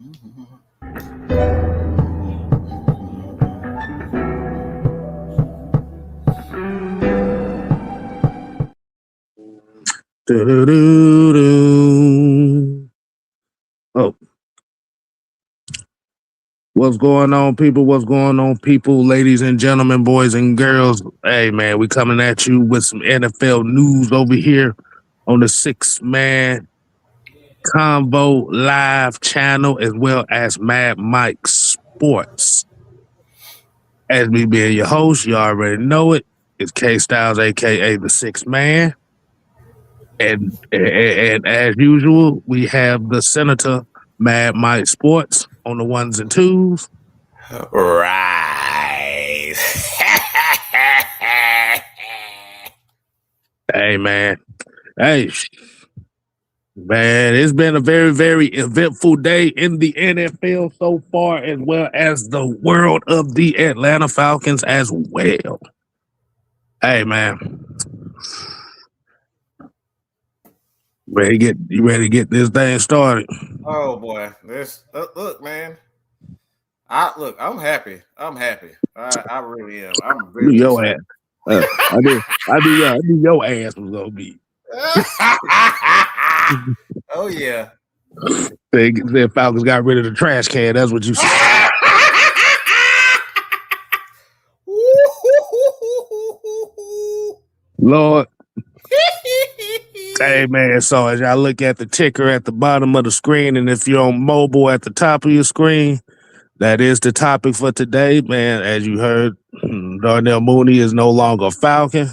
Oh, what's going on, people? What's going on, people? Ladies and gentlemen, boys and girls. Hey, man, we coming at you with some NFL news over here on the 6-Man Convo Live channel, as well as Mad Mike Sports. As me being your host, you already know it. It's K Styles, aka the 6-Man. And as usual, we have the Senator Mad Mike Sports on the ones and twos. Right. Hey, man. Hey, man, it's been a very, very eventful day in the NFL so far, as well as the world of the Atlanta Falcons as well. Hey, man. You ready to get this thing started? Oh boy, look, man. I'm happy. I really am. I'm really your ass. I knew your ass was gonna be. Oh yeah. The Falcons got rid of the trash can. That's what you said. Lord. Hey, man, so as y'all look at the ticker at the bottom of the screen, and if you're on mobile at the top of your screen, that is the topic for today, man. As you heard, Darnell Mooney is no longer a Falcon.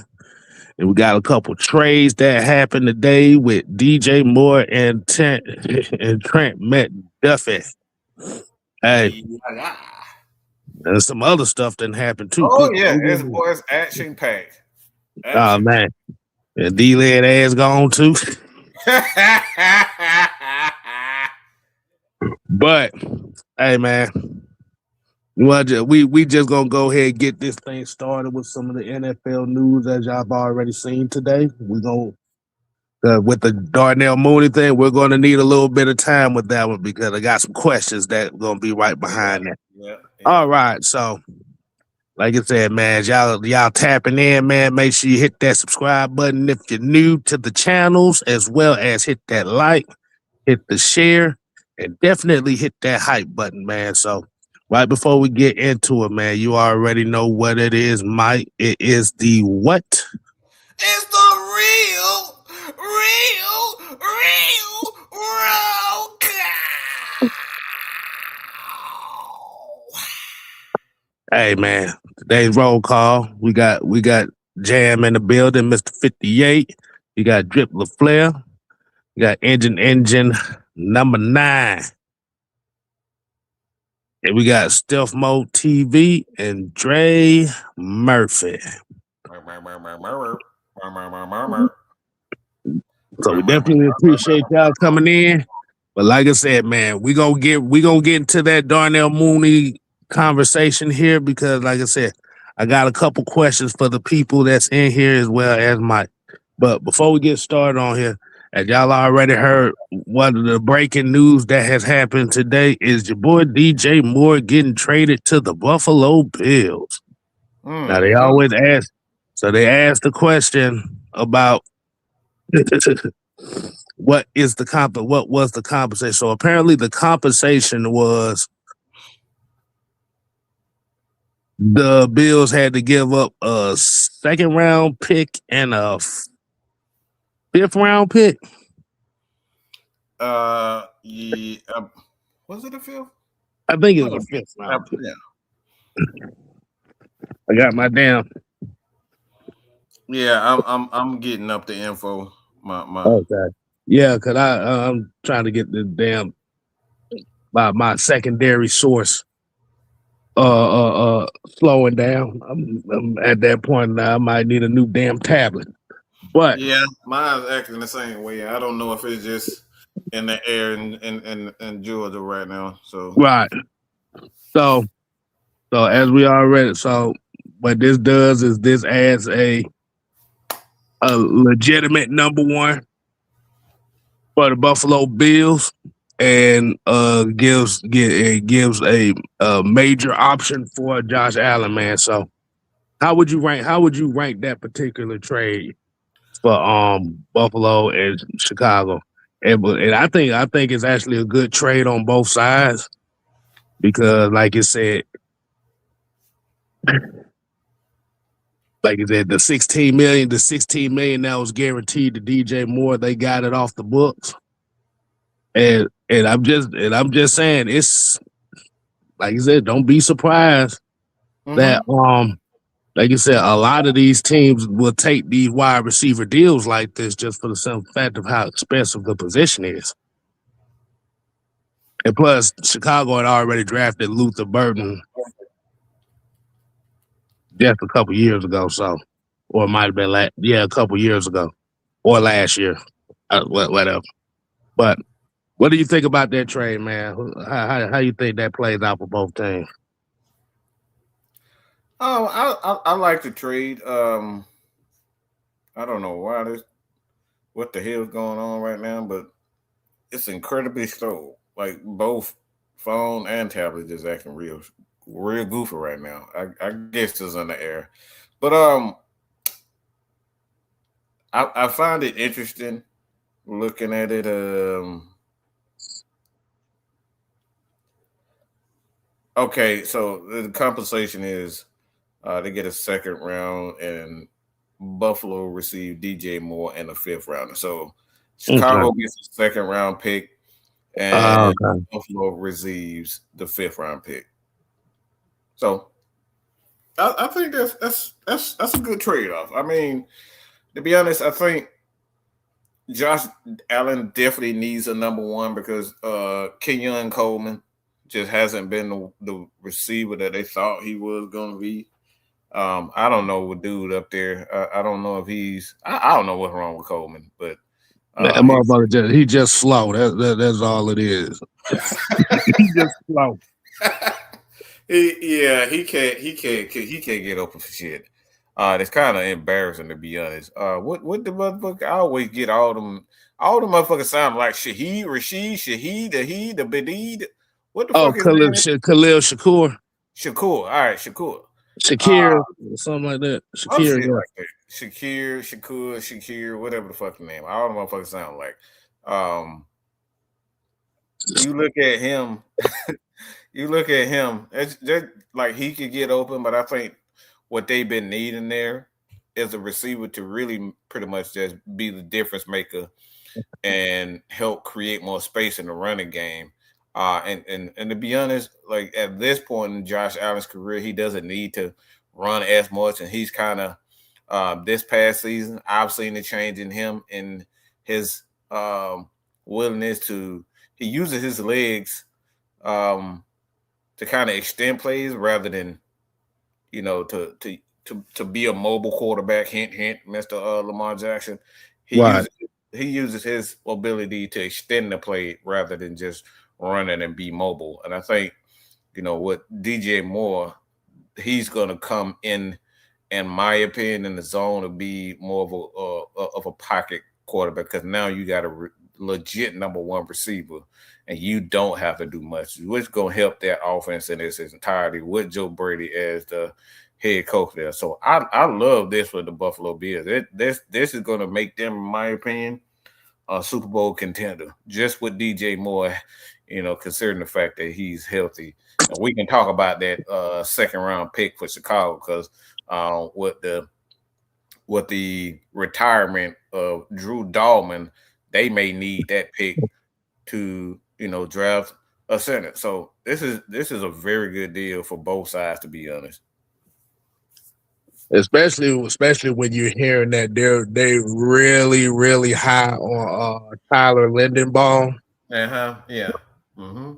And we got a couple trades that happened today with DJ Moore and Trent McDuffie. Hey, and some other stuff didn't happen too. Oh, yeah, this boy's action packed. Oh, man. And D-Led ass gone too. But hey, man, we just gonna go ahead and get this thing started with some of the NFL news as y'all have already seen today. We gonna with the Darnell Mooney thing, we're gonna need a little bit of time with that one because I got some questions that are gonna be right behind that. Yeah. All right, so. Like I said, man, y'all tapping in, man. Make sure you hit that subscribe button if you're new to the channels, as well as hit that like, hit the share, and definitely hit that hype button, man. So right before we get into it, man, you already know what it is, Mike. It is the what? It's the real Hey, man, today's roll call. We got Jam in the building, Mr. 58. You got Drip LaFleur. You got Engine number 9. And we got Stealth Mode TV and Dre Murphy. So we definitely appreciate y'all coming in. But like I said, man, we gonna get into that Darnell Mooney conversation here because, like I said, I got a couple questions for the people that's in here as well as Mike. But before we get started on here, as y'all already heard, one of the breaking news that has happened today is your boy DJ Moore getting traded to the Buffalo Bills. Now they always ask, so they asked the question about what was the compensation? So apparently the compensation was the Bills had to give up a 2nd round pick and a 5th round pick. Yeah. Was it a 5th? I think it was a 5th round pick. Yeah. I got my damn. Yeah, I'm getting up the info. My. Okay. Yeah, because I'm trying to get the damn my secondary source slowing down. I'm at that point now. I might need a new damn tablet. But yeah, mine's acting the same way. I don't know if it's just in the air in Georgia right now. So right. So as we already what this does is this adds a legitimate number 1 for the Buffalo Bills. and gives a major option for Josh Allen, man. So how would you rank that particular trade for Buffalo and Chicago? And I think it's actually a good trade on both sides because like you said, the 16 million that was guaranteed to DJ Moore, they got it off the books. And I'm just saying, it's like you said, don't be surprised that like you said, a lot of these teams will take these wide receiver deals like this just for the simple fact of how expensive the position is. And plus, Chicago had already drafted Luther Burton just a couple years ago, or it might have been a couple years ago, or last year, whatever. But what do you think about that trade, man? How you think that plays out for both teams? Oh, I like the trade. I don't know what the hell is going on right now, but it's incredibly slow. Like both phone and tablet is acting real goofy right now. I guess it's in the air, but I find it interesting looking at it. Okay, so the compensation is they get a second round, and Buffalo received DJ Moore and a fifth rounder. So Chicago gets a second round pick, and Buffalo receives the fifth round pick. So I think that's a good trade off. I mean, to be honest, I think Josh Allen definitely needs a number one because Kenyon Coleman just hasn't been the receiver that they thought he was going to be. I don't know what dude up there. I don't know if he's. I don't know what's wrong with Coleman, but that motherfucker he just slow. That's all it is. He just slow. He can't get open for shit. It's kind of embarrassing to be honest. What the motherfucker? I always get all them motherfuckers sound like Shaheed, Rashid, Shaheed, the Bedid. What the fuck is that? Khalil Shakur. Shakur. All right, Shakur. Shakir, something like that. Shakir, like that. Shakir, whatever the fucking name. All the motherfuckers sound like. You look at him. It's like he could get open, but I think what they've been needing there is a receiver to really pretty much just be the difference maker and help create more space in the running game. And to be honest, like at this point in Josh Allen's career, he doesn't need to run as much. And he's kind of this past season, I've seen the change in him in his willingness to he uses his legs to kind of extend plays rather than to be a mobile quarterback. Hint, Mr. Lamar Jackson. He uses his ability to extend the play rather than just running and be mobile. And I think, with DJ Moore, he's going to come in my opinion, in the zone to be more of a pocket quarterback because now you got a legit number one receiver and you don't have to do much, which is going to help that offense in its entirety with Joe Brady as the head coach there. So I love this for the Buffalo Bills. This is going to make them, in my opinion, a Super Bowl contender just with DJ Moore, considering the fact that he's healthy. And we can talk about that second round pick for Chicago because with the retirement of Drew Dahlman, they may need that pick to draft a center. So this is a very good deal for both sides, to be honest. Especially when you're hearing that they really, really high on Tyler Lindenbaum. Yeah. Mm-hmm.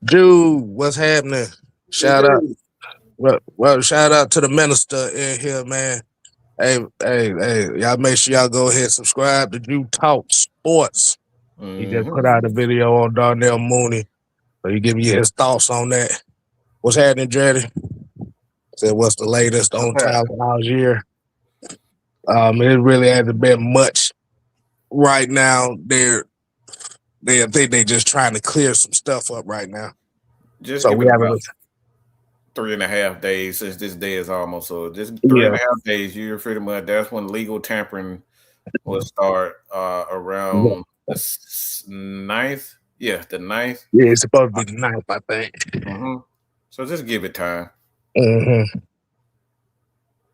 Dude, what's happening? Shout out. Well, shout out to the minister in here, man. Hey, y'all make sure y'all go ahead and subscribe to Drew Talk Sports. Mm-hmm. He just put out a video on Darnell Mooney. So you give me his thoughts on that. What's happening, Jerry? Said what's the latest on Tyler Algier? It really hasn't been much right now. I think they just trying to clear some stuff up right now. Just So give we it have about 3.5 days since this day is almost so. Just three yeah. and a half days. You're pretty much that's when legal tampering will start Yeah, around the 9th. Yeah, the 9th. it's supposed to be the ninth, I think. Mm-hmm. So just give it time. Mm-hmm.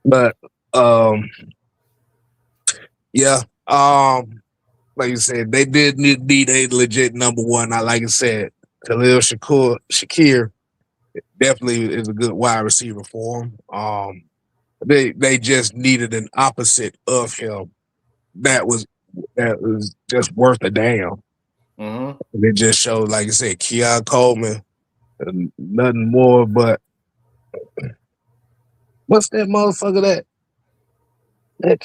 But yeah, like you said, they did need a legit number one. I like I said, Khalil Shakir definitely is a good wide receiver for him. They just needed an opposite of him that was just worth a damn. Mm-hmm. It just showed, like I said, Keon Coleman, nothing more but what's that motherfucker that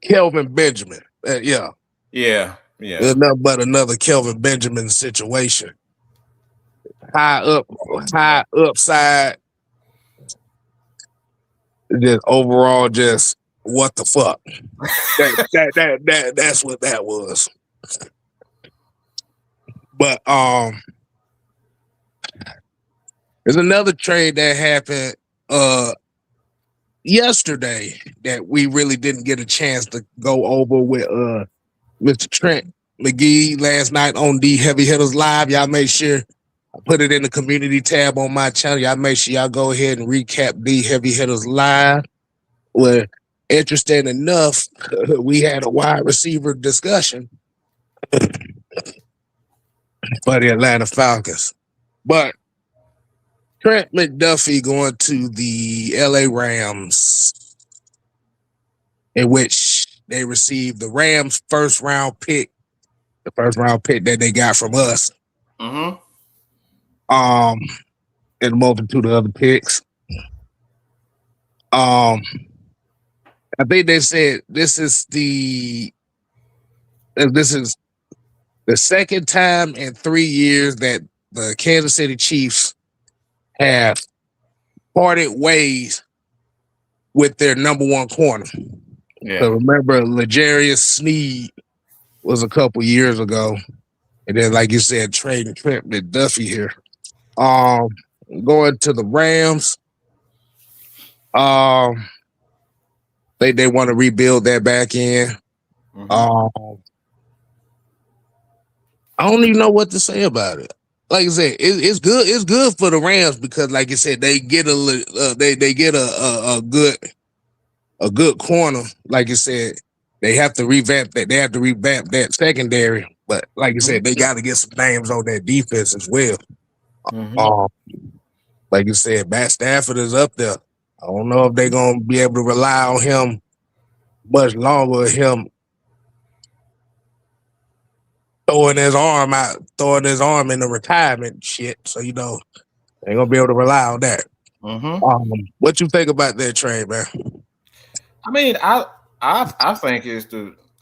Kelvin Benjamin. Yeah, Yeah, yeah. it's nothing but another Kelvin Benjamin situation. High up, high upside. Just overall, just what the fuck. That's what that was. But there's another trade that happened yesterday that we really didn't get a chance to go over with Mr. Trent McGee last night on the Heavy Hitters Live. Y'all make sure I put it in the community tab on my channel. Y'all make sure y'all go ahead and recap the Heavy Hitters Live. Where interesting enough, we had a wide receiver discussion for the Atlanta Falcons. But Trent McDuffie going to the LA Rams, in which they received the Rams' first round pick, the first round pick that they got from us. Mm-hmm. And a multitude of other picks. I think they said this is the second time in 3 years that the Kansas City Chiefs have parted ways with their number one corner. Yeah. So remember, L'Jarius Sneed was a couple years ago, and then, like you said, trading Trent McDuffie here. Going to the Rams. They want to rebuild that back end. Mm-hmm. I don't even know what to say about it. Like I said, it's good. It's good for the Rams because, like I said, they get they get a good corner. Like I said, they have to revamp that. They have to revamp that secondary. But like I said, they got to get some names on that defense as well. Mm-hmm. Like you said, Matt Stafford is up there. I don't know if they're gonna be able to rely on him much longer. Him throwing his arm in the retirement shit. So they ain't gonna be able to rely on that. Mm-hmm. What you think about that trade, man? I mean, I think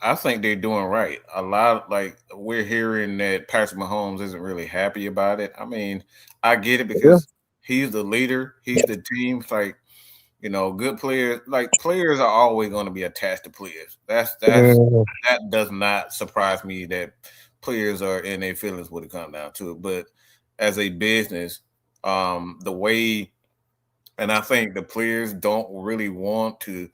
I think they're doing right. A lot like we're hearing that Patrick Mahomes isn't really happy about it. I mean, I get it Yeah. because he's the leader, he's the team. It's like good players. Like players are always going to be attached to players. That does not surprise me that players are in their feelings when it comes down to it. But as a business, the way, and I think the players don't really want to.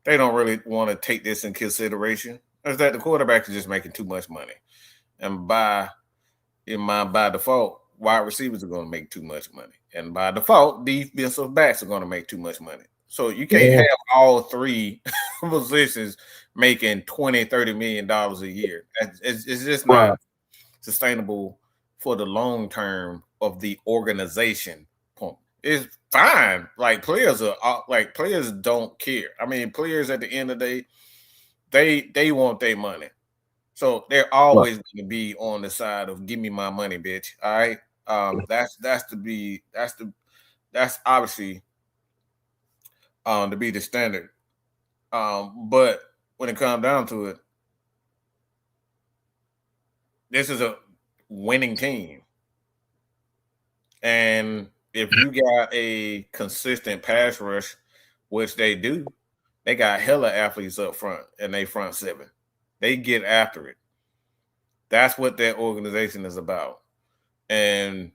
They don't really want to take this in consideration. Is that the quarterback is just making too much money, and by default, wide receivers are going to make too much money, and by default, defensive backs are going to make too much money. So you can't have all three positions making $20-30 million a year. It's just not sustainable for the long term of the organization. It's fine. Like players don't care. I mean, players at the end of the day, they want their money. So they're always going to be on the side of give me my money, bitch. All right. That's obviously to be the standard. But when it comes down to it, this is a winning team. And if you got a consistent pass rush, which they do, they got hella athletes up front and they front seven. They get after it. That's what that organization is about. And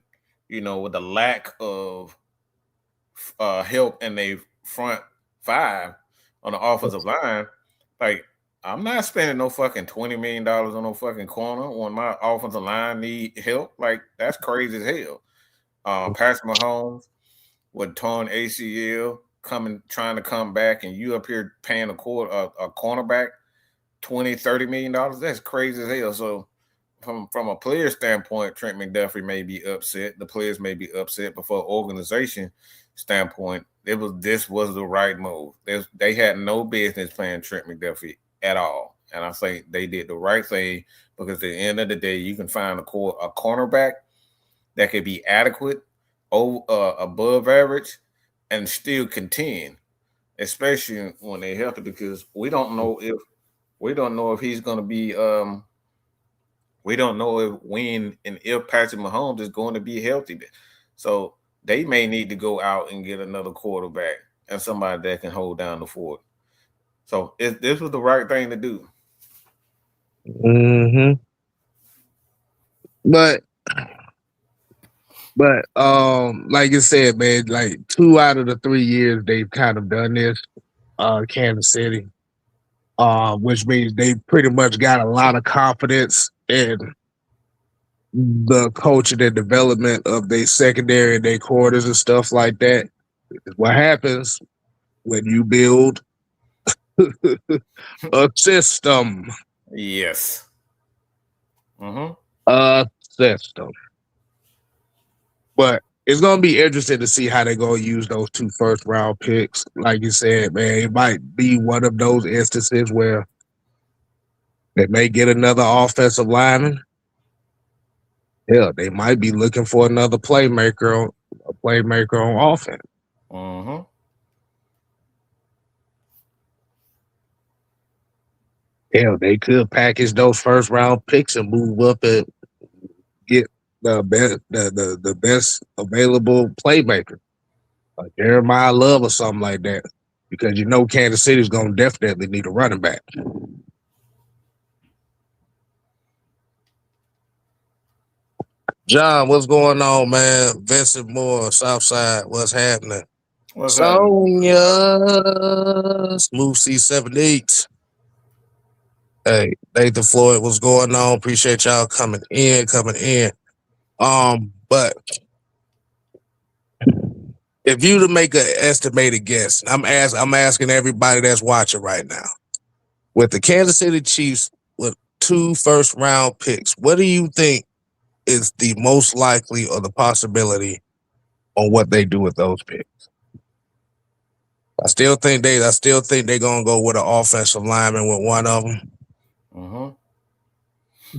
with the lack of help in their front five on the offensive line, like I'm not spending no fucking $20 million on no fucking corner when my offensive line need help. Like that's crazy as hell. Patrick Mahomes with torn ACL trying to come back, and you up here paying a cornerback $20-30 million. That's crazy as hell. So from a player standpoint, Trent McDuffie may be upset. The players may be upset, but for organization standpoint, this was the right move. They had no business playing Trent McDuffie at all, and I think they did the right thing because at the end of the day, you can find a cornerback that could be adequate, above average, and still contend, especially when they're healthy. Because we don't know if he's going to be. We don't know if Patrick Mahomes is going to be healthy. So they may need to go out and get another quarterback and somebody that can hold down the fort. So this was the right thing to do. Mm-hmm. But like you said, man, like 2 out of the 3 years they've kind of done this, Kansas City, which means they pretty much got a lot of confidence in the coaching and development of their secondary and their quarters and stuff like that. What happens when you build a system? Yes. Mm-hmm. A system. But it's gonna be interesting to see how they're gonna use those 2 first-round picks. Like you said, man, it might be one of those instances where they may get another offensive lineman. Yeah, they might be looking for another playmaker on offense. Mm-hmm. Hell, they could package those first-round picks and move up and get the best available playmaker, like Jeremiah Love or something like that, because Kansas City's gonna definitely need a running back. John, what's going on, man? Vincent Moore, Southside, what's happening? Sonia, Smooth C78. Hey, Nathan Floyd, what's going on? Appreciate y'all coming in. But if you to make an estimated guess, I'm asking everybody that's watching right now, with the Kansas City Chiefs with 2 first-round picks, what do you think is the most likely or the possibility on what they do with those picks? I still think they're gonna go with an offensive lineman with one of them. Mm-hmm.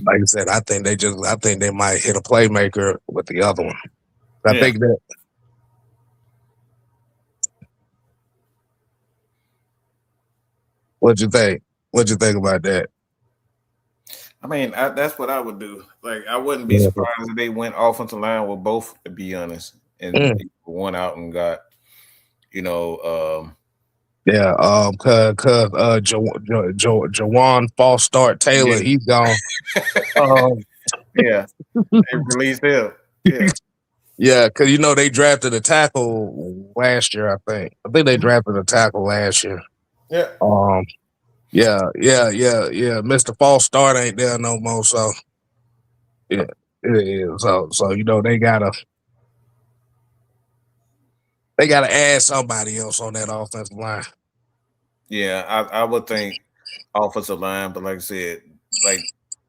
Like I said, I think they might hit a playmaker with the other one. I think that. What'd you think? What'd you think about that? I mean, that's what I would do. Like, I wouldn't be surprised if they went offensive line with both, to be honest, and went out and got, cause Jawan False Start Taylor, he's gone. Yeah, they released him. Yeah. Yeah, because they drafted a tackle last year. I think they drafted a tackle last year. Yeah. Yeah. Mr. False Start ain't there no more. So yeah, it is. So they gotta add somebody else on that offensive line. Yeah, I would think offensive line, but like I said, like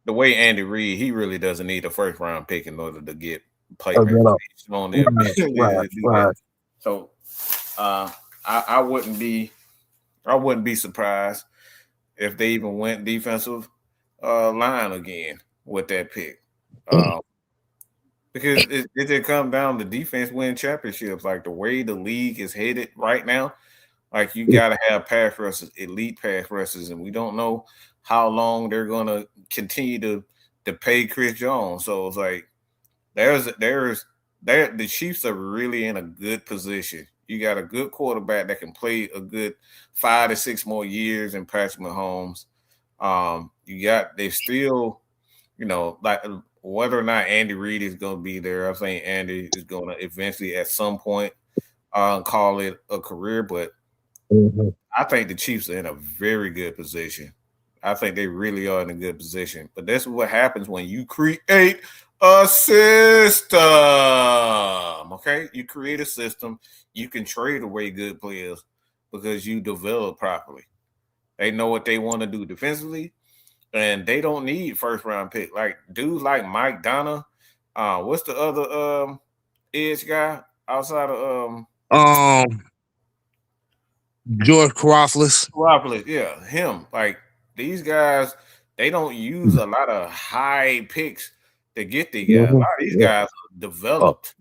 the way Andy Reid, he really doesn't need a first round pick in order to get playmakers on there. Right. So I wouldn't be surprised if they even went defensive line again with that pick. Because it did come down to defense win championships. Like the way the league is headed right now, like you got to have pass rushers, elite pass rushers, and we don't know how long they're going to continue to pay Chris Jones. So it's like the Chiefs are really in a good position. You got a good quarterback that can play a good 5 to 6 more years in Patrick Mahomes. They still like whether or not Andy Reid is going to be there, I think Andy is going to eventually at some point call it a career. But I think the Chiefs are in a very good position. I think they really are in a good position. But that's what happens when you create a system. Okay? You create a system. You can trade away good players because you develop properly. They know what they want to do defensively, and they don't need first round pick. Like dudes like Mike Donna. What's the other edge guy outside of George Karoflis. Yeah, him. Like these guys, they don't use a lot of high picks to get the guys. A lot of these guys are developed.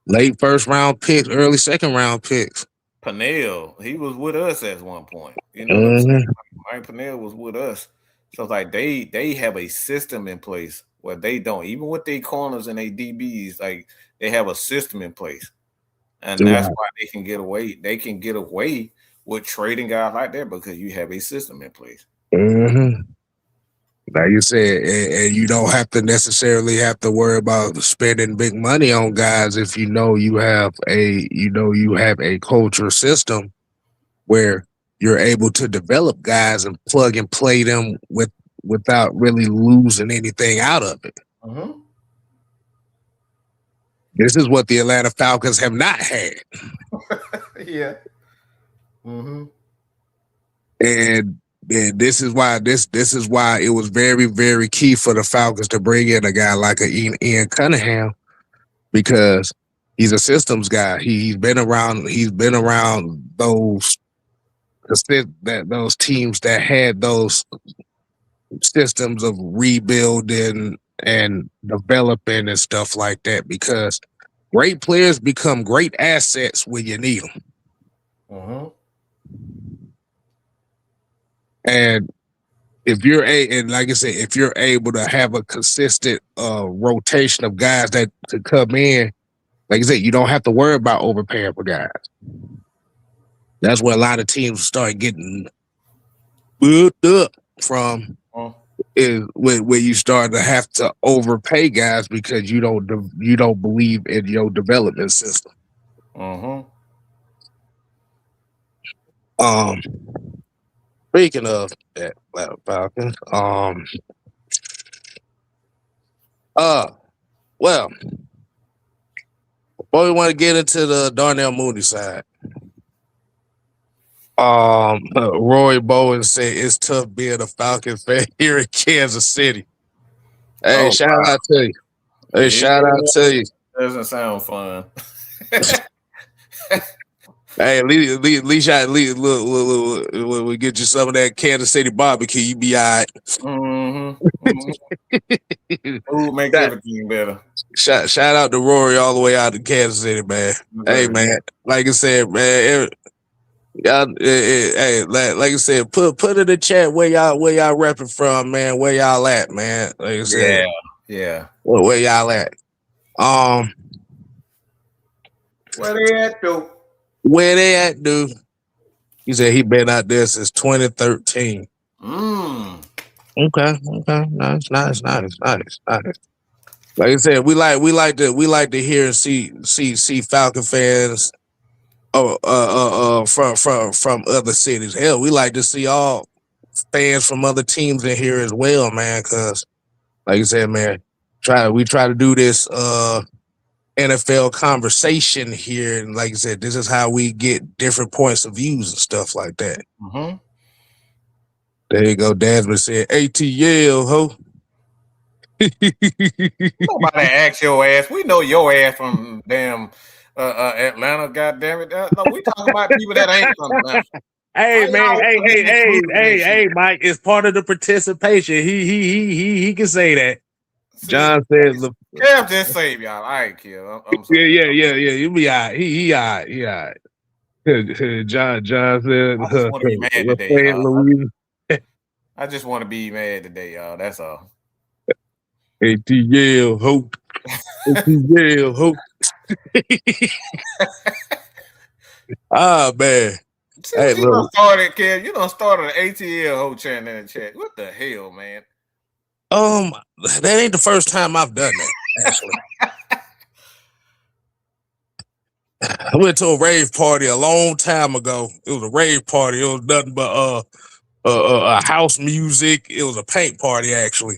Late first round picks, early second round picks. Pennell, he was with us at one point. You know what I'm saying? Mike Pennell was with us. So like they have a system in place where they don't, even with their corners and their DBs, like they have a system in place. And that's why they can get away. They can get away with trading guys like that because you have a system in place. Like you said, and you don't have to necessarily have to worry about spending big money on guys if you have a culture system where you're able to develop guys and plug and play them without really losing anything out of it. This is what the Atlanta Falcons have not had. Yeah. And this is why it was very, very key for the Falcons to bring in a guy like Ian Cunningham, because he's a systems guy. He's been around those teams that had those systems of rebuilding and developing and stuff like that, because great players become great assets when you need them. And if like I said, if you're able to have a consistent rotation of guys that to come in, like I said, you don't have to worry about overpaying for guys. That's where a lot of teams start getting booked up from. Is when you start to have to overpay guys because you don't believe in your development system. Speaking of that, Falcons, well, before we want to get into the Darnell Mooney side, Roy Bowen said it's tough being a Falcon fan here in Kansas City. Hey, shout out to you. Hey, shout out to you. Doesn't sound fun. Hey, at least we get you some of that Kansas City barbecue. You be all right. Food makes everything better. Shout out to Rory all the way out to Kansas City, man. Hey, man, like I said, man, y'all, hey, like I said, put in the chat where y'all repping from, man. Where y'all at, man? Like I said, yeah. Where y'all at? Where they at, though? Where they at, dude? He said he been out there since 2013. Okay. Nice. Like I said, we like to hear and see Falcon fans from other cities. Hell, we like to see all fans from other teams in here as well, man. Because, like I said, man, we try to do this NFL conversation here, and like I said, this is how we get different points of views and stuff like that. There you go. Desmond said, ATL, ho. Nobody ask your ass. We know your ass from damn Atlanta, goddammit. No, we talking about people that ain't from Atlanta. Hey, man, hey, Mike, it's part of the participation. He can say that. See, John says, Kev just save y'all. All right, Kev. I'm sorry. Yeah. You be all right. He all right. John said, I just want to be mad today, y'all. I just want to be mad today, y'all. That's all. ATL, hope. ATL, hope. Man. Hey, you done started, Kev. You done started an ATL whole chant in the chat. What the hell, man? That ain't the first time I've done that, actually. I went to a rave party a long time ago. It was a rave party. It was nothing but house music. It was a paint party, actually.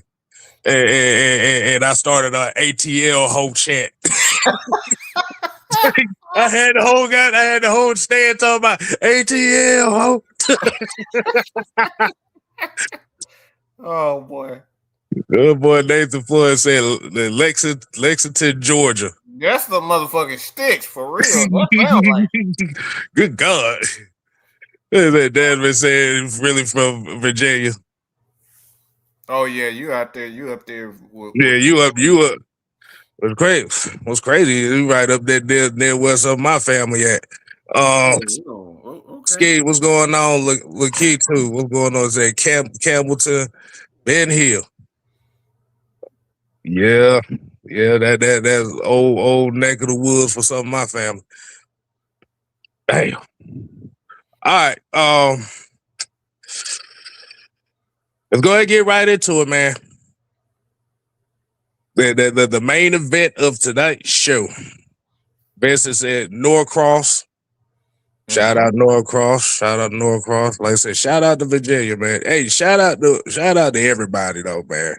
And I started an ATL whole chant. I had the whole stand talking about ATL ho. Oh boy. Good boy Nathan Floyd said Lexington, Georgia. That's the motherfucking sticks for real. That sounds like. Good God. That Desmond said really from Virginia. Oh yeah, you out there. You up there. You up. What's crazy? What's crazy? You right up there near where some of my family at. Okay. Skate, what's going on? Look key too. What's going on? Is that Campbellton, Ben Hill? Yeah, that's old neck of the woods for some of my family. Damn. All right. Let's go ahead and get right into it, man. The main event of tonight's show. Vincent said Norcross. Shout out Norcross. Like I said, shout out to Virginia, man. Hey, shout out to everybody though, man.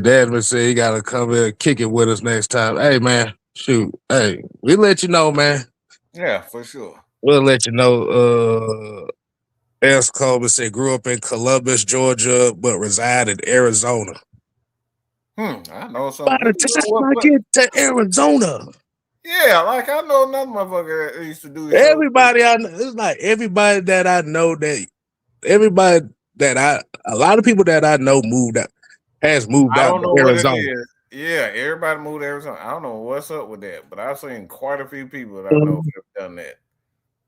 Desmond said he gotta come here and kick it with us next time. Hey man, shoot. Hey, we let you know, man. Yeah, for sure. We'll let you know. S. Colbert said grew up in Columbus, Georgia, but reside in Arizona. I know something. By the time I get to Arizona. Yeah, like I know another motherfucker that used to do this. Everybody I know, it's like everybody that I know a lot of people that I know has moved out to Arizona. Yeah, everybody moved to Arizona. I don't know what's up with that, but I've seen quite a few people that I know have done that.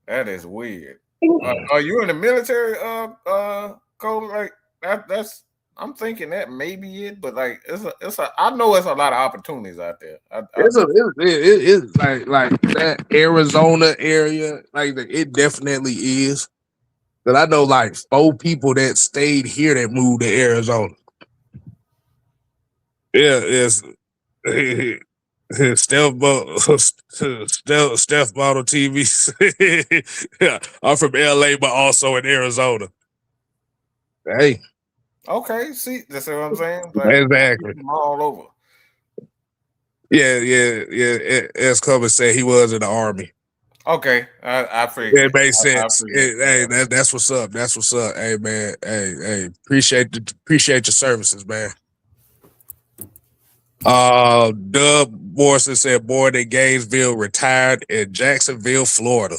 That is weird. Are you in the military, Cole? Like that's I'm thinking that may be it, but like I know it's a lot of opportunities out there. It's like that Arizona area, like it definitely is. But I know like 4 people that stayed here that moved to Arizona. Yeah, it's Steph Model TV. Yeah, I'm from LA, but also in Arizona. Hey. Okay, see, that's what I'm saying. Like, exactly. All over. Yeah. As Cover said, he was in the Army. Okay, I figured. It makes sense. Hey, that's what's up. That's what's up. Hey, man. Hey. Appreciate your services, man. Dub Morrison said born in Gainesville, retired in Jacksonville, Florida.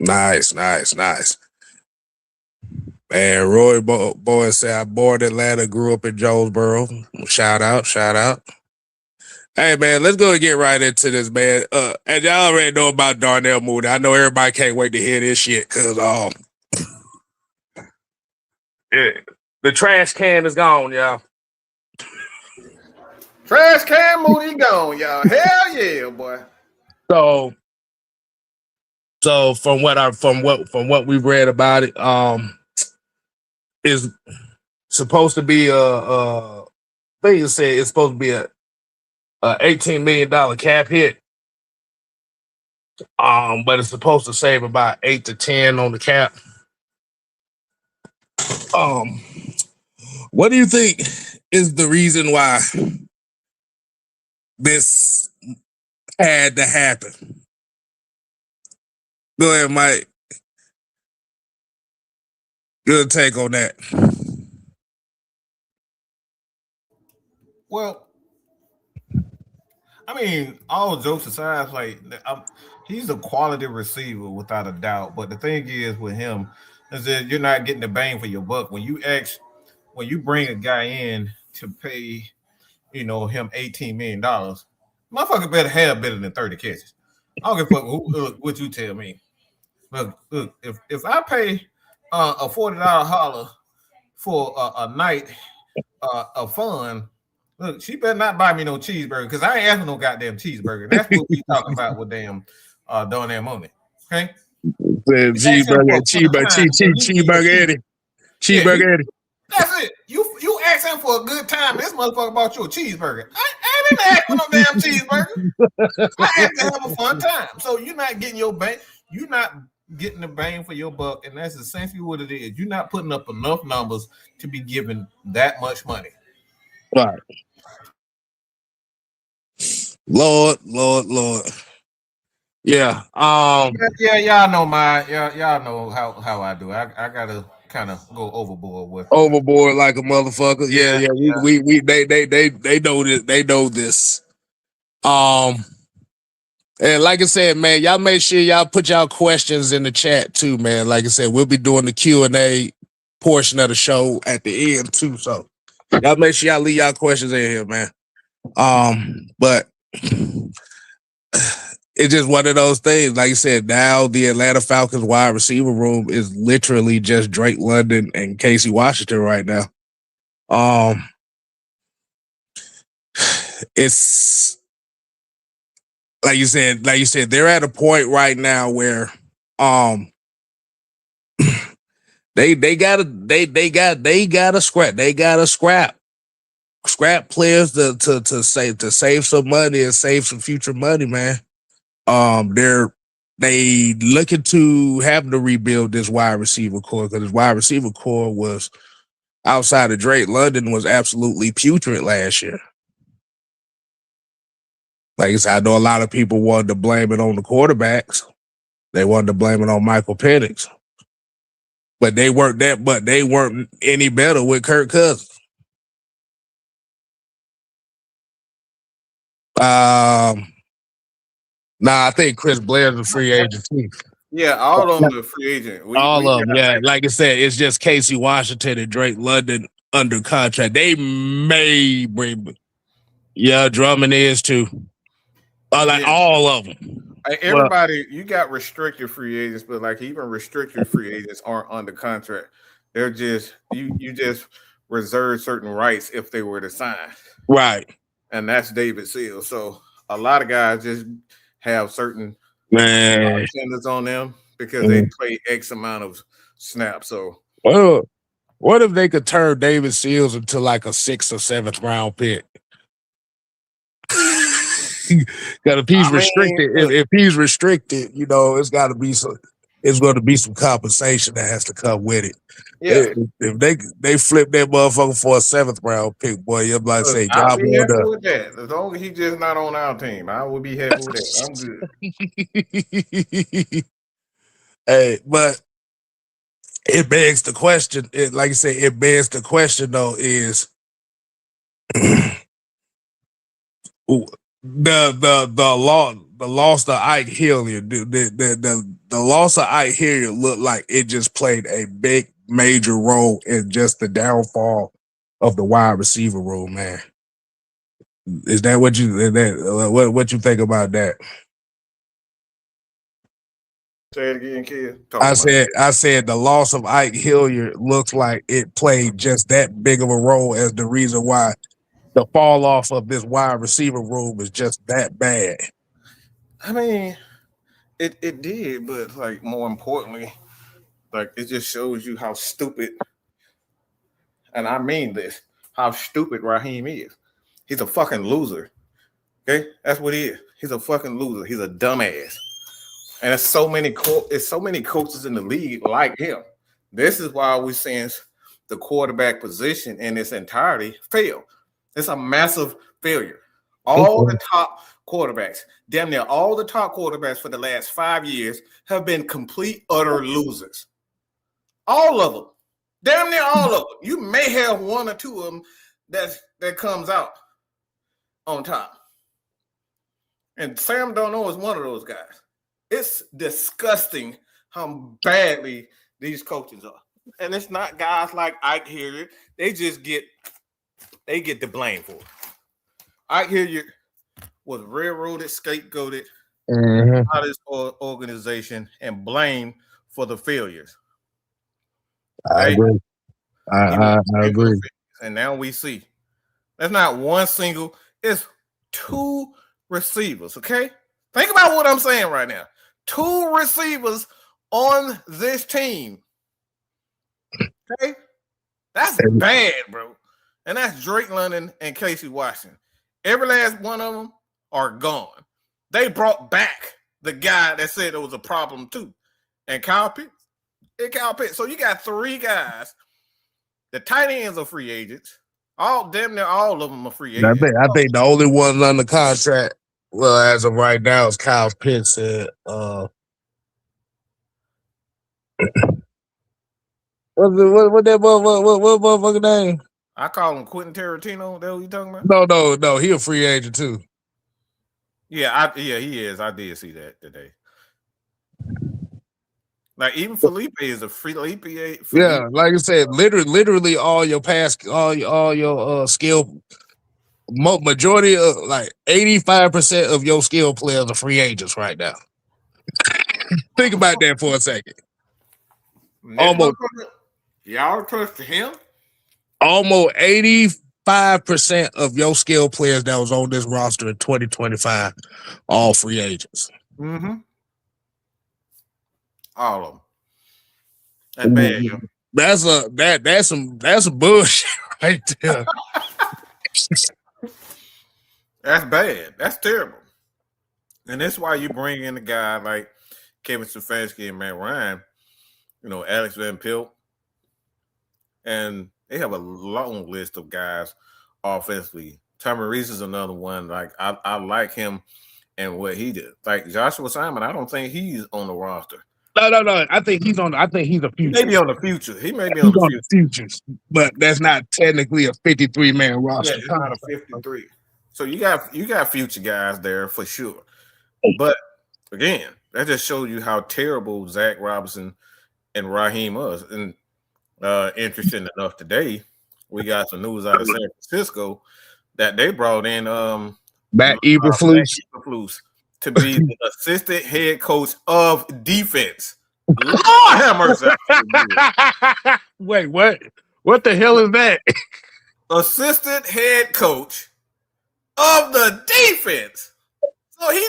Nice. And Roy Boy said, I'm born in Atlanta, grew up in Jonesboro. Shout out. Hey, man, let's go and get right into this, man. And y'all already know about Darnell Mooney. I know everybody can't wait to hear this shit because the trash can is gone, y'all. Trash can Mooney gone, y'all. Hell yeah, boy. So from what we've read about it, is supposed to be I think it said it's supposed to be a $18 million cap hit. But it's supposed to save about 8 to 10 on the cap. What do you think is the reason why this had to happen? Go ahead, Mike. Good take on that. Well, I mean, all jokes aside, like he's a quality receiver without a doubt. But the thing is with him is that you're not getting the bang for your buck when you bring a guy in to pay, him $18 million. Motherfucker better have better than 30 catches. I don't give a fuck what you tell me. Look, if I pay a $40 holler for a night of fun, look, she better not buy me no cheeseburger because I ain't asking no goddamn cheeseburger. That's what we talking about with damn Darnell Mooney. Okay, Cheeseburger Eddie. Cheeseburger Eddie. That's it. You ask him for a good time. This motherfucker bought you a cheeseburger. I didn't ask for no damn cheeseburger. I asked to have a fun time. So you're not getting your bang. You're not getting the bang for your buck, and that's essentially what it is. You're not putting up enough numbers to be given that much money. Right. Lord. Yeah. Yeah, y'all know y'all know how I do. I gotta kind of go overboard like a motherfucker. Yeah. We they know this. They know this. And like I said, man, y'all make sure y'all put y'all questions in the chat too, man. Like I said, we'll be doing the Q&A portion of the show at the end too. So y'all make sure y'all leave y'all questions in here, man. But it's just one of those things. Like I said, now the Atlanta Falcons wide receiver room is literally just Drake London and Casey Washington right now. It's like you said, they're at a point right now where they gotta scrap players to save some money and save some future money, man. They looking to having to rebuild this wide receiver core because this wide receiver core was outside of Drake London was absolutely putrid last year. Like I said, I know a lot of people wanted to blame it on the quarterbacks. They wanted to blame it on Michael Penix. But they weren't any better with Kirk Cousins. I think Chris Blair's a free agent too. Yeah, all of them are free agent. All of them, yeah. Like I said, it's just Casey Washington and Drake London under contract. They may bring, Drummond is too. All of them. Everybody, you got restricted free agents, but like even restricted free agents aren't under contract. They're just you just reserve certain rights if they were to sign. Right. And that's David Seals. So a lot of guys just have certain standards on them because they play X amount of snaps. So what if they could turn David Seals into like a 6th or 7th round pick? Because if he's restricted, it's got to be some. It's going to be some compensation that has to come with it. Yeah. If they flip that motherfucker for a 7th round pick, boy, you're about to say, I'll be happy with that. As long as he's just not on our team, I will be happy with that. I'm good. Hey, but it begs the question. Like I said, it begs the question though is the loss of Ike Hillier, the loss of Ike Hillier looked like it just played a big major role in just the downfall of the wide receiver room, man. Is that what what you think about that? Say it again, kid. I said the loss of Ike Hillier looks like it played just that big of a role as the reason why the fall off of this wide receiver room is just that bad. I mean, it did, but like more importantly, like it just shows you how stupid, and I mean this, how stupid Raheem is. He's a fucking loser. Okay, that's what he is. He's a fucking loser. He's a dumbass. And there's so many coaches in the league like him. This is why we're seeing the quarterback position in its entirety fail. It's a massive failure. All the top quarterbacks, damn near all the top quarterbacks for the last 5 years have been complete, utter losers. All of them. Damn near all of them. You may have one or two of them that comes out on top. And Sam Darnold is one of those guys. It's disgusting how badly these coaches are. And it's not guys like Ike Hillier. They just get the blame for it. Ike Hillier was railroaded, scapegoated out of this organization and blamed for the failures. I agree. I agree. And now we see that's not one single, it's two receivers, okay? Think about what I'm saying right now. 2 receivers on this team. Okay? That's bad, bro. And that's Drake London and Casey Washington. Every last one of them are gone. They brought back the guy that said it was a problem too. And Kyle Pitts. So you got 3 guys. The tight ends are free agents. Damn near all of them are free agents. I think the only one under contract, well, as of right now, is Kyle Pitts and what motherfucker name? I call him Quentin Tarantino. That what you talking about? No. He a free agent too. Yeah, he is. I did see that today. Like even Felipe is a Felipe. Yeah, like I said, literally all your skill, majority of like 85% of your skill players are free agents right now. Think about that for a second. Almost. Y'all trust him? Almost 85% of your skill players that was on this roster in 2025, all free agents. Mm-hmm. All of them. That's bad, yo. That's some bullshit right there. That's bad. That's terrible. And that's why you bring in a guy like Kevin Stefanski and Matt Ryan, Alex Van Pelt, and they have a long list of guys offensively. Tommy Reese is another one. Like I like him and what he did. Like Joshua Simon, I don't think he's on the roster. No. I think he's a future. He may be on the future. He may be on the futures, but that's not technically a 53-man roster. Yeah, it's not a 53. So you got future guys there for sure. But again, that just shows you how terrible Zach Robinson and Raheem was. And interesting enough, today we got some news out of San Francisco that they brought in Matt Eberflus to be the assistant head coach of defense. Lord have mercy. Wait, what? What the hell is that? Assistant head coach of the defense. So he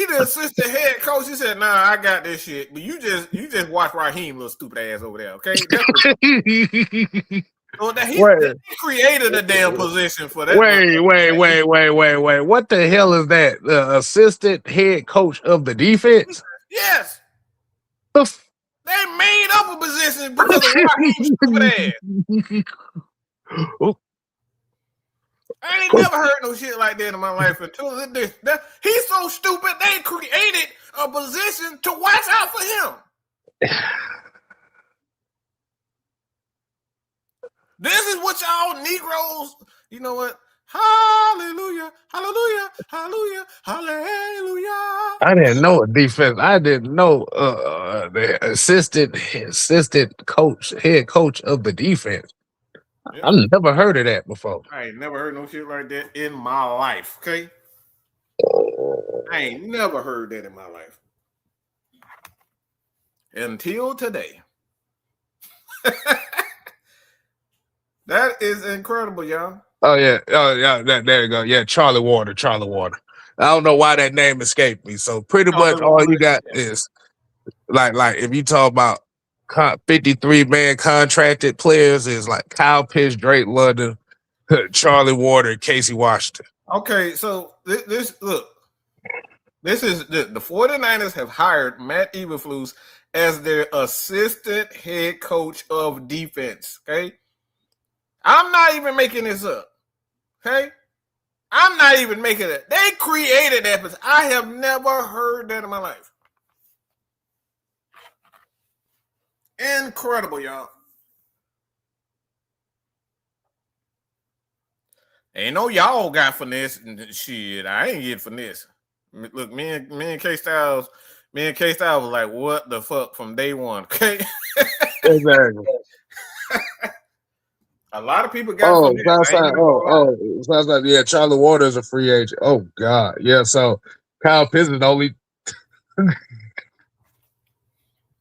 the assistant head coach. He said, "Nah, I got this shit, but you just watch Raheem, little stupid ass over there, okay?" So that he created a damn position for that. Wait. What the hell is that? The assistant head coach of the defense? Yes. They made up a position because of Raheem's stupid ass. I ain't never heard no shit like that in my life until this. He's so stupid, they created a position to watch out for him. This is what y'all Negroes, you know what? Hallelujah, hallelujah, hallelujah, hallelujah. I didn't know a defense. I didn't know the assistant coach, head coach of the defense. Yeah. I've never heard of that before. I ain't never heard no shit like that in my life, okay? I ain't never heard that in my life. Until today. That is incredible, y'all. Oh yeah. There you go. Yeah, Charlie Warner. I don't know why that name escaped me. So pretty much all you got is like if you talk about 53-man contracted players is like Kyle Pitts, Drake London, Charlie Warner, and Casey Washington. Okay, so this is the 49ers have hired Matt Eberflus as their assistant head coach of defense. Okay. I'm not even making this up. Okay? I'm not even making it. They created that. But I have never heard that in my life. Incredible, y'all. Ain't no y'all got finesse and shit. I ain't get finesse. Look, me and K-Styles was like, what the fuck from day one, okay? Exactly. A lot of people got yeah, Charlie Warner is a free agent. Oh God. Yeah, so Kyle Pitts is only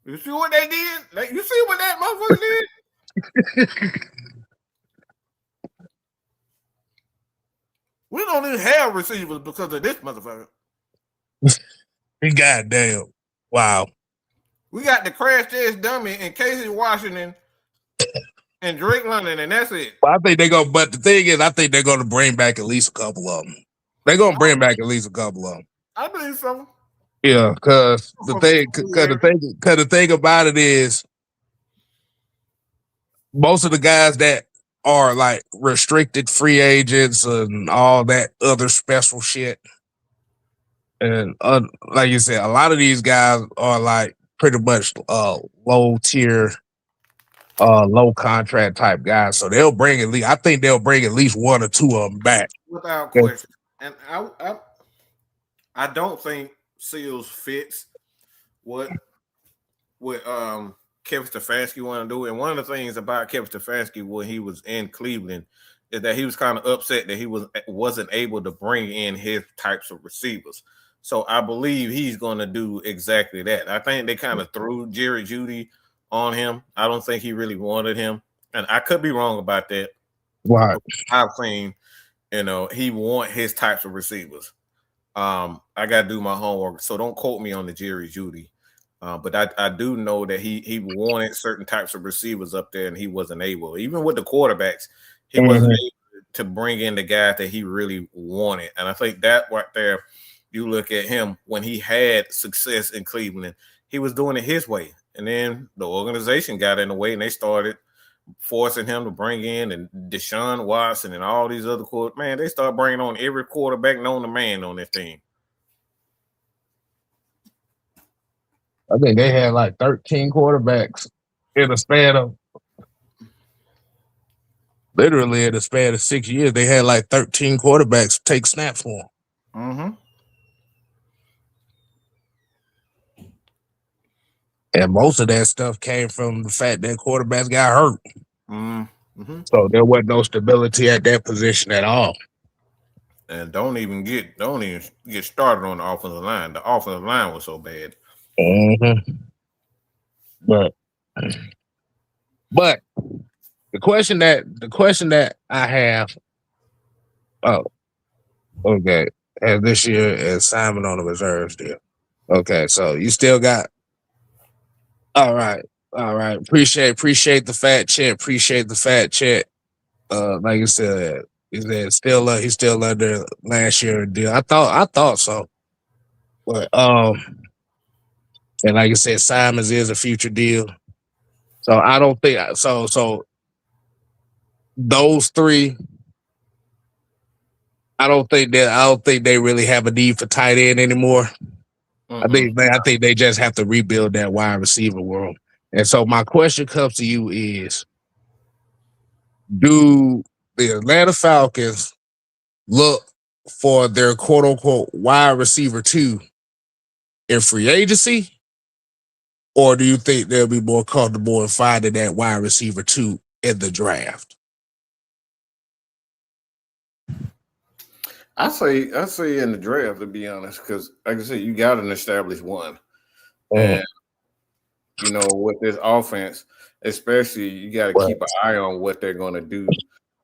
You see what they did? Like, you see what that motherfucker did? We don't even have receivers because of this motherfucker. Goddamn. Wow. We got the crash test dummy and Casey Washington and Drake London, and that's it. But I think they're gonna. But the thing is, I think they're gonna bring back at least a couple of them. They're gonna bring back at least a couple of them. I believe so. Yeah, because the thing about it is, most of the guys that are like restricted free agents and all that other special shit, and like you said, a lot of these guys are like pretty much low tier, low contract type guys. So they'll bring at least. I think they'll bring at least one or two of them back without question. And I don't think Seals fits what Kevin Stefanski want to do. And one of the things about Kevin Stefanski when he was in Cleveland is that he was kind of upset that he wasn't able to bring in his types of receivers. So I believe he's going to do exactly that. I think they kind of threw Jerry Jeudy on him. I don't think he really wanted him. And I could be wrong about that. Right. I've seen, he want his types of receivers. I got to do my homework, so don't quote me on the Jerry Jeudy. But I do know that he wanted certain types of receivers up there, and he wasn't able. Even with the quarterbacks, he wasn't able to bring in the guys that he really wanted. And I think that right there, you look at him when he had success in Cleveland, he was doing it his way. And then the organization got in the way, and they started forcing him to bring in and Deshaun Watson and all these other quarterbacks. Man, they start bringing on every quarterback known to man on this team. I think they had like 13 quarterbacks in the span of literally in the span of 6 years. They had like 13 quarterbacks take snaps for them. Mm-hmm. And most of that stuff came from the fact that quarterbacks got hurt. Mm-hmm. So there wasn't no stability at that position at all. And don't even get started on the offensive line. The offensive line was so bad. Mm-hmm. But the question that I have, okay, as this year is Simon on the reserves deal. Okay, so you still got. All right. Appreciate the fat check. Appreciate the fat check. Like you said, he's still under last year deal. I thought so. But and like I said, Simons is a future deal. So I don't think so those three, I don't think they really have a need for tight end anymore. Mm-hmm. I think they just have to rebuild that wide receiver world. And so my question comes to you is, do the Atlanta Falcons look for their quote unquote wide receiver 2 in free agency? Or do you think they'll be more comfortable in finding that wide receiver 2 in the draft? I say in the draft, to be honest, because like I said, you got an established one. And with this offense, especially, you got to keep an eye on what they're going to do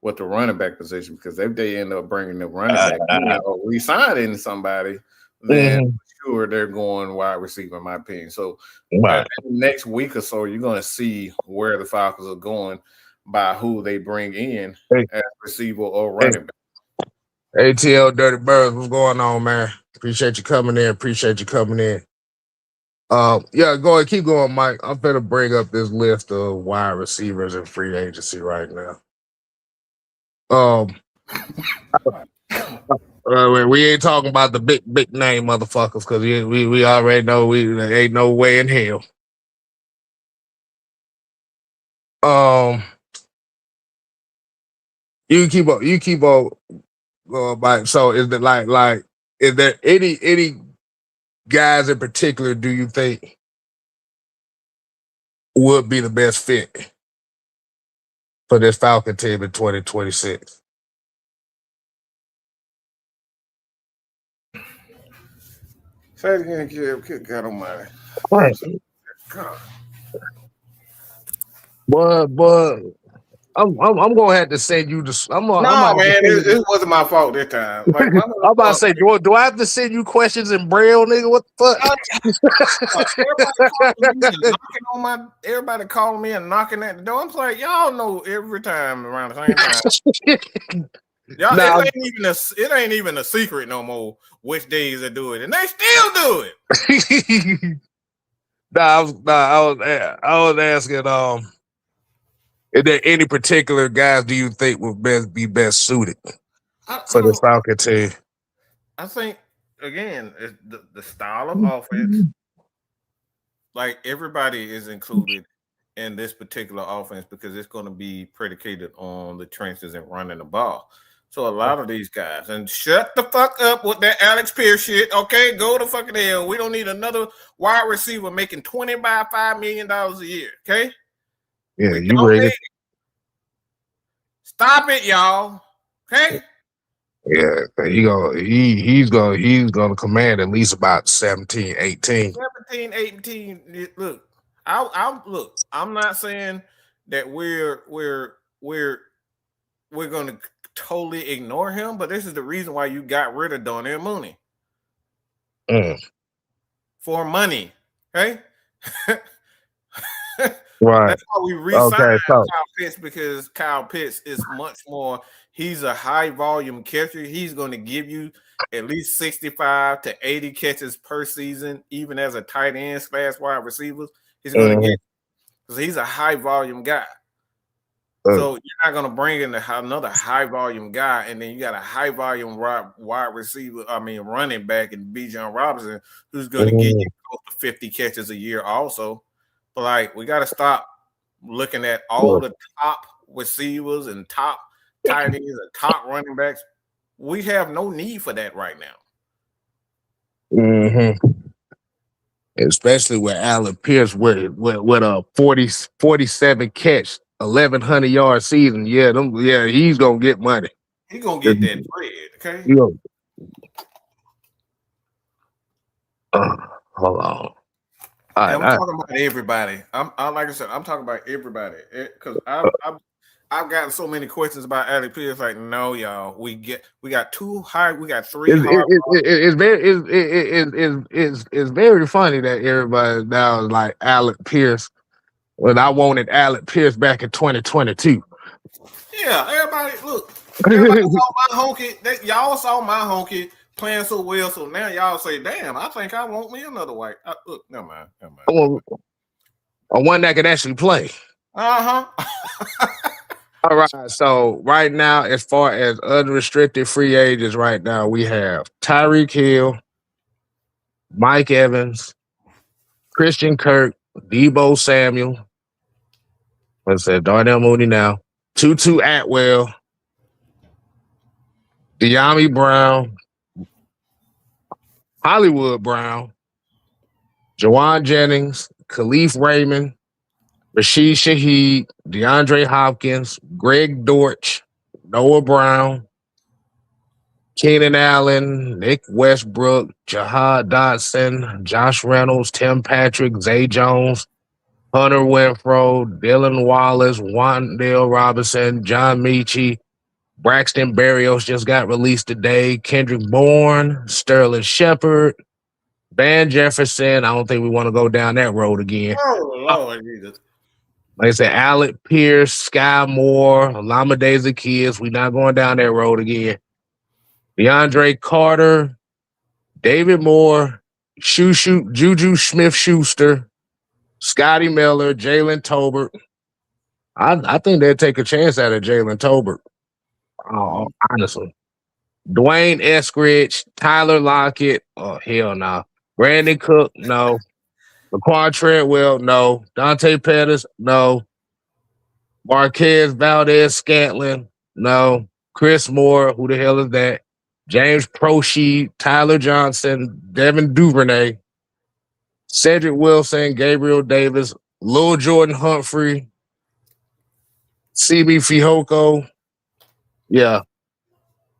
with the running back position, because if they end up bringing the running back or re-signing somebody, then sure they're going wide receiver, in my opinion. So in the next week or so, you're going to see where the Falcons are going by who they bring in as receiver or running back. ATL Dirty Birds, what's going on, man? Appreciate you coming in. Yeah, go ahead, keep going, Mike. I'm gonna bring up this list of wide receivers in free agency right now. We ain't talking about the big name motherfuckers, because we already know there ain't no way in hell. You keep on going by. So is there like is there any guys in particular do you think would be the best fit for this Falcon team in 2026? Say it again, kid. God almighty. Right. God. But I'm gonna have to send you the. I'm No, about to man, send you it wasn't my fault this time. Like, I'm about to say, do I have to send you questions in Braille, nigga? What the fuck? Everybody calling me and knocking at the door. I'm like, y'all know every time around the same time. Y'all, it ain't even a secret no more which days they do it, and they still do it. I was asking, is there any particular guys do you think would be best suited for the Falcon team? I think again, it's the style of offense. Like everybody is included in this particular offense because it's going to be predicated on the trenches and running the ball. So a lot of these guys, and shut the fuck up with that Alex Pierce shit. Okay, go to fucking hell. We don't need another wide receiver making $5 million a year. Okay. Yeah, you ready? Stop it, y'all. Okay. Yeah, he's gonna command at least about 17, 18. 17, 18. Look, I'm not saying that we're gonna totally ignore him, but this is the reason why you got rid of Darnell Mooney. For money, okay? Right. That's why we re-signed Kyle Pitts, because Kyle Pitts is much more. He's a high volume catcher. He's going to give you at least 65 to 80 catches per season, even as a tight end / wide receiver. He's going to get, because he's a high volume guy. So you're not going to bring in another high volume guy, and then you got a high volume wide receiver. Running back in Bijan Robinson, who's going to get you close to 50 catches a year also. But like, we got to stop looking at all the top receivers and top tight ends and top running backs. We have no need for that right now. Especially with Allen Pierce with a 47 catch, 1,100 yard season. Yeah, he's gonna get money. He's gonna get that bread. Okay. Hold on. I'm talking about everybody. Like I said, I'm talking about everybody because I've gotten so many questions about Alex Pierce. Like, no, y'all, we got three. It's very funny that everybody now is like Alex Pierce. When I wanted Alex Pierce back in 2022. Yeah, everybody saw my honky. Y'all saw my honky playing so well, so now y'all say, "Damn, I think I want me another white." Look, never mind. One that could actually play. All right. So right now, as far as unrestricted free agents, right now we have Tyreek Hill, Mike Evans, Christian Kirk, Deebo Samuel. What's that? Darnell Mooney now. Tutu Atwell, De'Ami Brown, Hollywood Brown, Jawan Jennings, Khalif Raymond, Rashid Shaheed, DeAndre Hopkins, Greg Dortch, Noah Brown, Keenan Allen, Nick Westbrook, Jahad Dotson, Josh Reynolds, Tim Patrick, Zay Jones, Hunter Renfrow, Dylan Wallace, Wandale Robinson, John Mechie, Braxton Berrios just got released today, Kendrick Bourne, Sterling Shepard, Van Jefferson. I don't think we want to go down that road again. Oh, Lord Jesus. Like I said, Alec Pierce, Sky Moore, Olamide Zaccheaus. We're not going down that road again. DeAndre Carter, David Moore, Juju Smith-Schuster, Scotty Miller, Jalen Tolbert. I think they'll take a chance out of Jalen Tolbert. Honestly. Dwayne Eskridge, Tyler Lockett. Oh, hell no. Brandon Cook, no. Laquan Treadwell, no. Dante Pettis, no. Marquez Valdez-Scantling, no. Chris Moore, who the hell is that? James Prochy, Tyler Johnson, Devin Duvernay, Cedric Wilson, Gabriel Davis, Lil Jordan Humphrey, CB Fihoko. Yeah.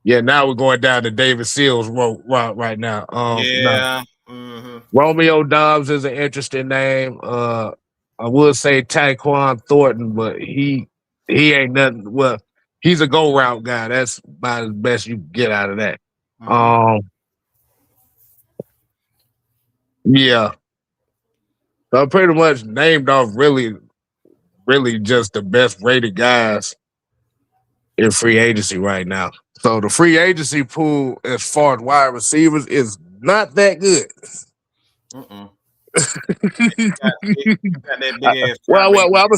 Yeah, now we're going down to David Seals right now. Yeah. No. Romeo Dobbs is an interesting name. I would say Tyquan Thornton, but he He ain't nothing. Well, he's a go route guy. That's about as best you can get out of that. Yeah. So I pretty much named off really just the best rated guys in free agency right now. So the free agency pool, as far as wide receivers, is not that good. Well, I'm gonna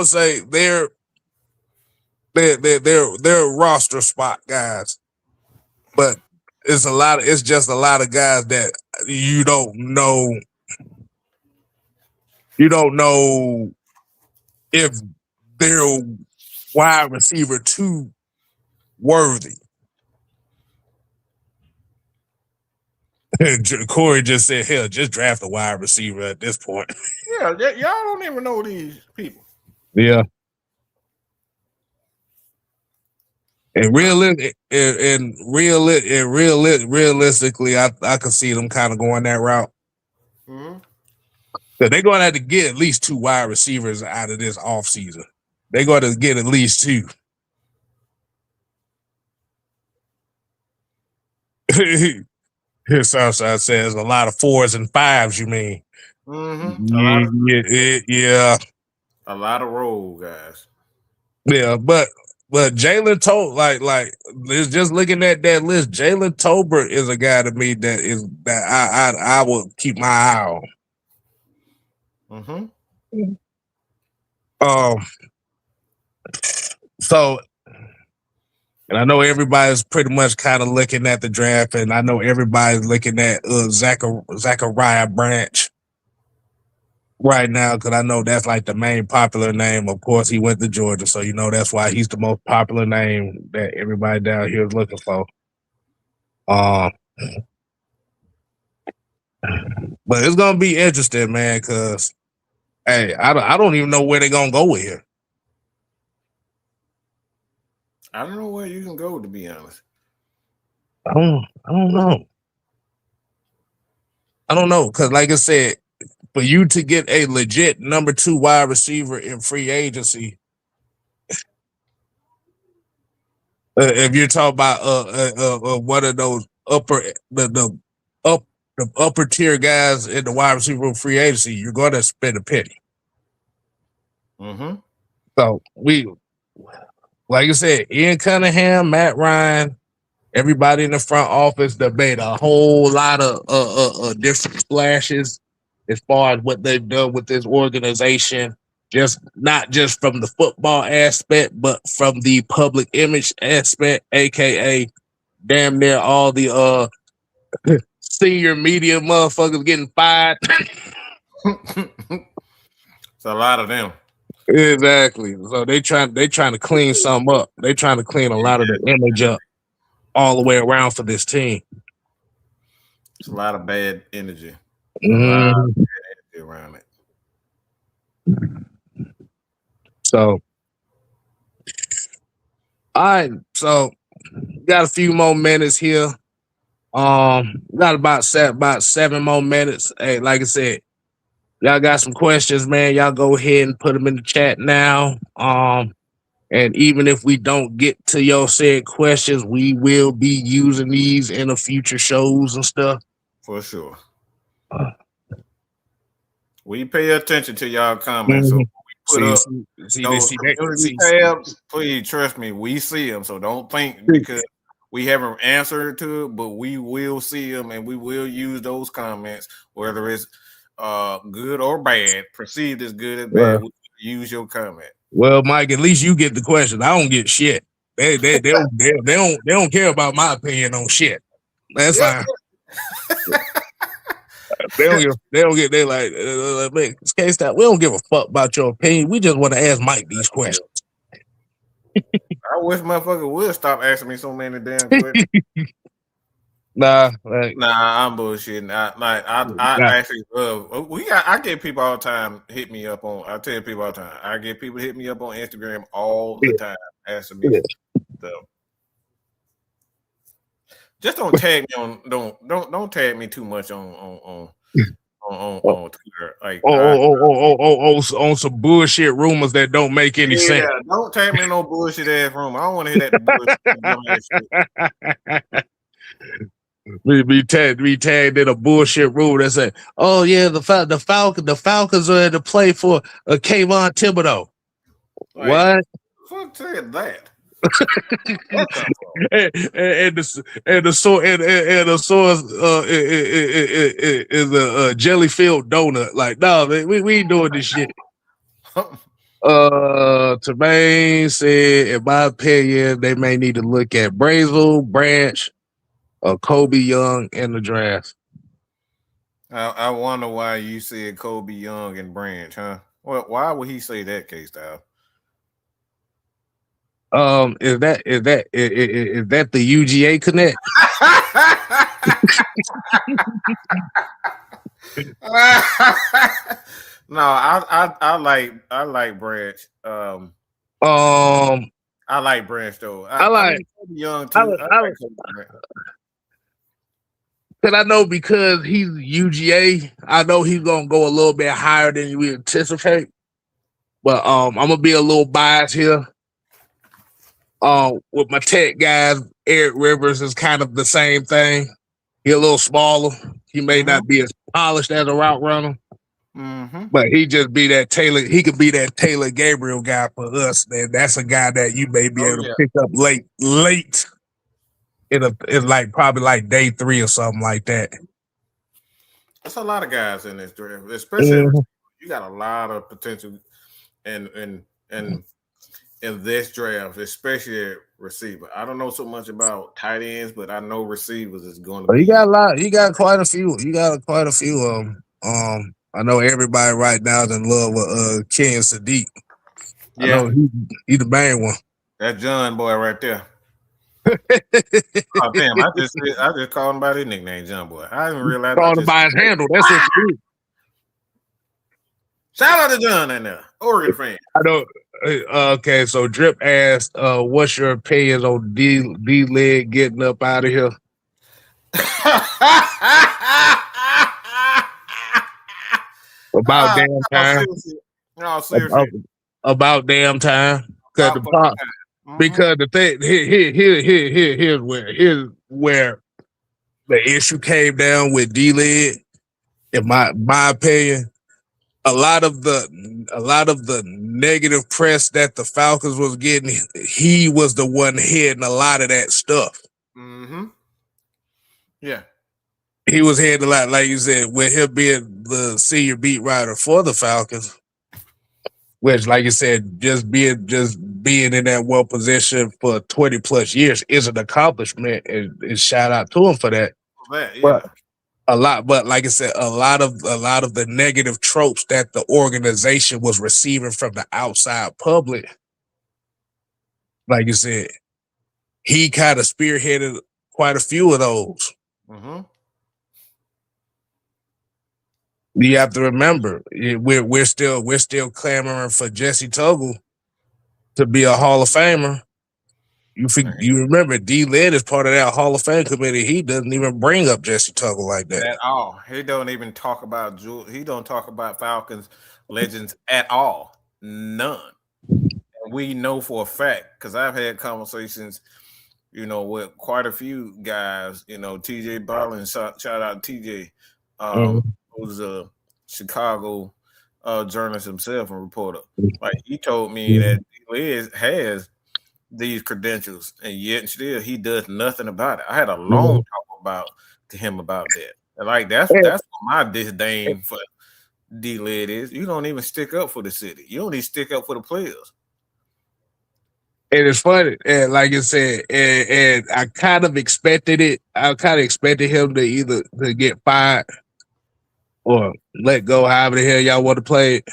say they're roster spot guys, but it's just a lot of guys that you don't know if they're wide receiver too worthy. Corey just said, hell, just draft a wide receiver at this point. Yeah, y'all don't even know these people. Yeah. And realistically, I could see them kind of going that route. So they're going to have to get at least 2 wide receivers out of this offseason. They're going to get at least 2. Here, Southside says a lot of 4s and 5s. You mean? Yeah. A lot of roll guys. Yeah, but Jalen told like just looking at that list, Jalen Tolbert is a guy to me that I will keep my eye on. So, and I know everybody's pretty much kind of looking at the draft, and I know everybody's looking at Zachariah Branch right now, because I know that's like the main popular name. Of course, he went to Georgia, so you know that's why he's the most popular name that everybody down here is looking for. But it's gonna be interesting, man, because hey, I don't even know where they're gonna go with here. I don't know where you can go, to be honest. I don't know. I don't know, because like I said, for you to get a legit number 2 wide receiver in free agency, if you're talking about one of those upper tier guys in the wide receiver free agency, you're going to spend a penny. So like I said, Ian Cunningham, Matt Ryan, everybody in the front office, they made a whole lot of different splashes as far as what they've done with this organization, not just from the football aspect, but from the public image aspect, aka damn near all the senior media motherfuckers getting fired. It's a lot of them. Exactly. So they trying to clean some up. They trying to clean a lot of the image up all the way around for this team. It's a lot of bad energy. A lot of bad energy around it. So, all right. So, got a few more minutes here. Got about 7 more minutes. Hey, like I said, y'all got some questions, man. Y'all go ahead and put them in the chat now. And even if we don't get to your said questions, we will be using these in the future shows and stuff. For sure. We pay attention to y'all comments. So we put up those community tabs. Please trust me, we see them. So don't think because we haven't answered to it, but we will see them and we will use those comments, whether it's good or bad, perceived as good or bad. We'll use your comment. Well, Mike, at least you get the question. I don't get shit. They don't care about my opinion on shit. That's fine. They like case that we don't give a fuck about your opinion. We just want to ask Mike these questions. I wish motherfucker would stop asking me so many damn questions. Nah, I'm bullshitting. I actually I get people all the time hit me up on. I tell people all the time. I get people hit me up on Instagram all the time asking me stuff. Just don't tag me on. Don't tag me too much on on Twitter. Like, on some bullshit rumors that don't make any sense. Yeah, don't tag me no bullshit ass rumor. I don't want to hear that bullshit. We tagged in a bullshit rumor that said, "Oh yeah, the Falcons are to play for Kayvon Thibodeau." Like, what? Fuck said that. and the source is a jelly-filled donut. Like, no, man, we ain't doing this shit. Tremaine said, in my opinion, they may need to look at Brazel, Branch, or Kobe Young in the draft. I wonder why you said Kobe Young and Branch, huh? Well, why would he say that, K-Style? Is that the UGA connect? No, I like Branch. I like Branch though. I like Young too. Cause I know because he's UGA, I know he's gonna go a little bit higher than we anticipate. But I'm gonna be a little biased here. With my tech guys, Eric Rivers is kind of the same thing. He's a little smaller. He may not be as polished as a route runner, but he just be that Taylor. He could be that Taylor Gabriel guy for us. And that's a guy that you may be able to pick up late in like probably like day 3 or something like that. There's a lot of guys in this draft, especially you got a lot of potential in this draft, especially at receiver. I don't know so much about tight ends, but I know receivers is going to be. You got a lot. You got quite a few. I know everybody right now is in love with Ken Sadiq. Yeah, I know he's the main one. That John boy right there. Oh damn! I just called him by his nickname, John Boy. I didn't realize. Called him by his handle. That's what it is. Shout out to John in there, Oregon fan. I know. Okay, so Drip asked, "What's your opinion on D-Leg getting up out of here?" About damn time. No, seriously. About damn time. Because the thing here's where the issue came down with D-Leg. In my opinion, a lot of the negative press that the Falcons was getting, he was the one heading a lot of that stuff. Yeah. He was heading a lot, like you said, with him being the senior beat writer for the Falcons, which, like you said, just being in that well position for 20 plus years is an accomplishment, and shout out to him for that. But like I said, a lot of the negative tropes that the organization was receiving from the outside public, like you said, he kind of spearheaded quite a few of those. You have to remember, we're still clamoring for Jesse Tuggle to be a Hall of Famer. You remember D-Led is part of that Hall of Fame committee. He doesn't even bring up Jesse Tuggle like that at all. He don't even talk about he don't talk about Falcons legends at all. None. And we know for a fact, because I've had conversations, with quite a few guys. TJ Barlin, shout out TJ, who's a Chicago journalist himself and reporter. Like, he told me that D-Led has these credentials, and yet still he does nothing about it. I had a long talk to him about that. And like that's what my disdain for D-Led is. You don't even stick up for the city. You don't even stick up for the players. And it's funny, and like you said, and I kind of expected it. I kind of expected him to either to get fired or let go, however the hell y'all want to play it.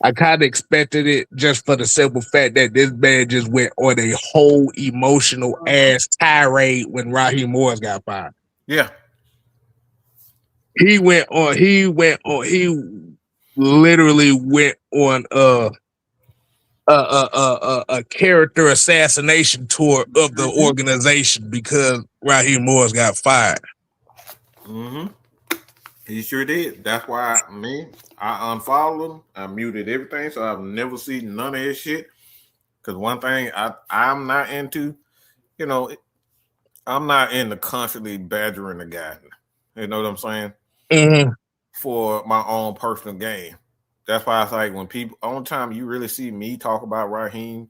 I kind of expected it just for the simple fact that this man just went on a whole emotional ass tirade when Raheem Morris got fired. Yeah. He literally went on a character assassination tour of the organization because Raheem Morris got fired. He sure did. That's why I unfollowed him. I muted everything, so I've never seen none of his shit. Because one thing I'm not into, you know, I'm not into constantly badgering the guy. You know what I'm saying? Mm-hmm. For my own personal gain. That's why it's like when people, only time you really see me talk about Raheem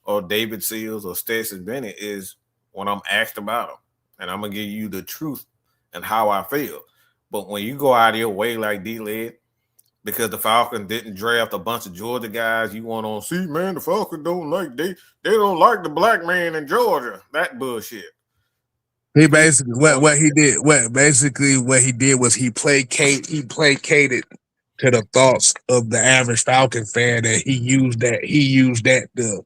or David Seals or Stetson Bennett is when I'm asked about them. And I'm going to give you the truth and how I feel. But when you go out of your way like D-Led, because the Falcons didn't draft a bunch of Georgia guys, you want to see, man, the Falcons they don't like the black man in Georgia. That bullshit. He basically what he did was he placated to the thoughts of the average Falcon fan, and he used that to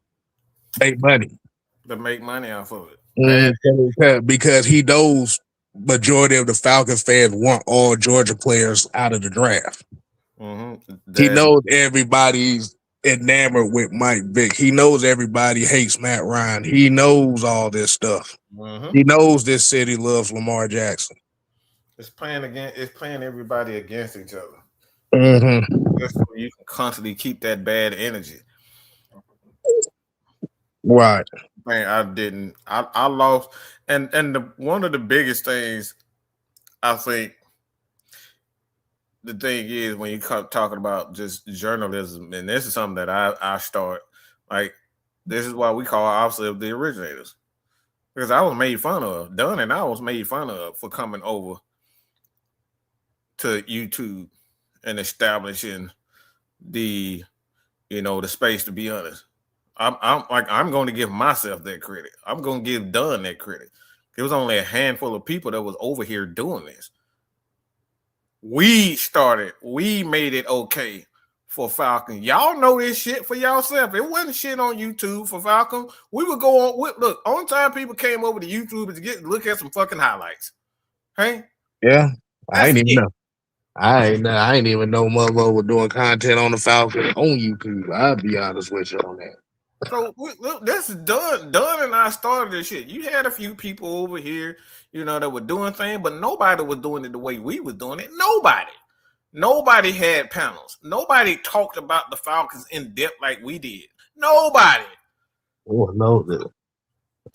make money. To make money off of it. Because he knows majority of the Falcon fans want all Georgia players out of the draft. Mm-hmm. He knows everybody's enamored with Mike Vick. He knows everybody hates Matt Ryan. He knows all this stuff. Mm-hmm. He knows this city loves Lamar Jackson. It's playing everybody against each other. Mm-hmm. Just so you can constantly keep that bad energy. Right. Man, I lost, and one of the biggest things I think. The thing is, when you talking about just journalism, and this is something that I start, like, this is why we call ourselves the originators. Because I was made fun of. Dunn and I was made fun of for coming over to YouTube and establishing the space, to be honest. I'm going to give myself that credit. I'm going to give Dunn that credit. There was only a handful of people that was over here doing this. We made it okay for Falcon. Y'all know this shit for yourself. It wasn't shit on YouTube for Falcon. We would go on. Look, only time people came over to YouTube is to look at some fucking highlights. Hey? Yeah. I ain't even know. I ain't even know mother was doing content on the Falcon on YouTube. I'll be honest with you on that. So look, this is Dunn and I started this shit. You had a few people over here, that were doing things, but nobody was doing it the way we was doing it. Nobody had panels. Nobody talked about the Falcons in depth like we did. Nobody. Oh no,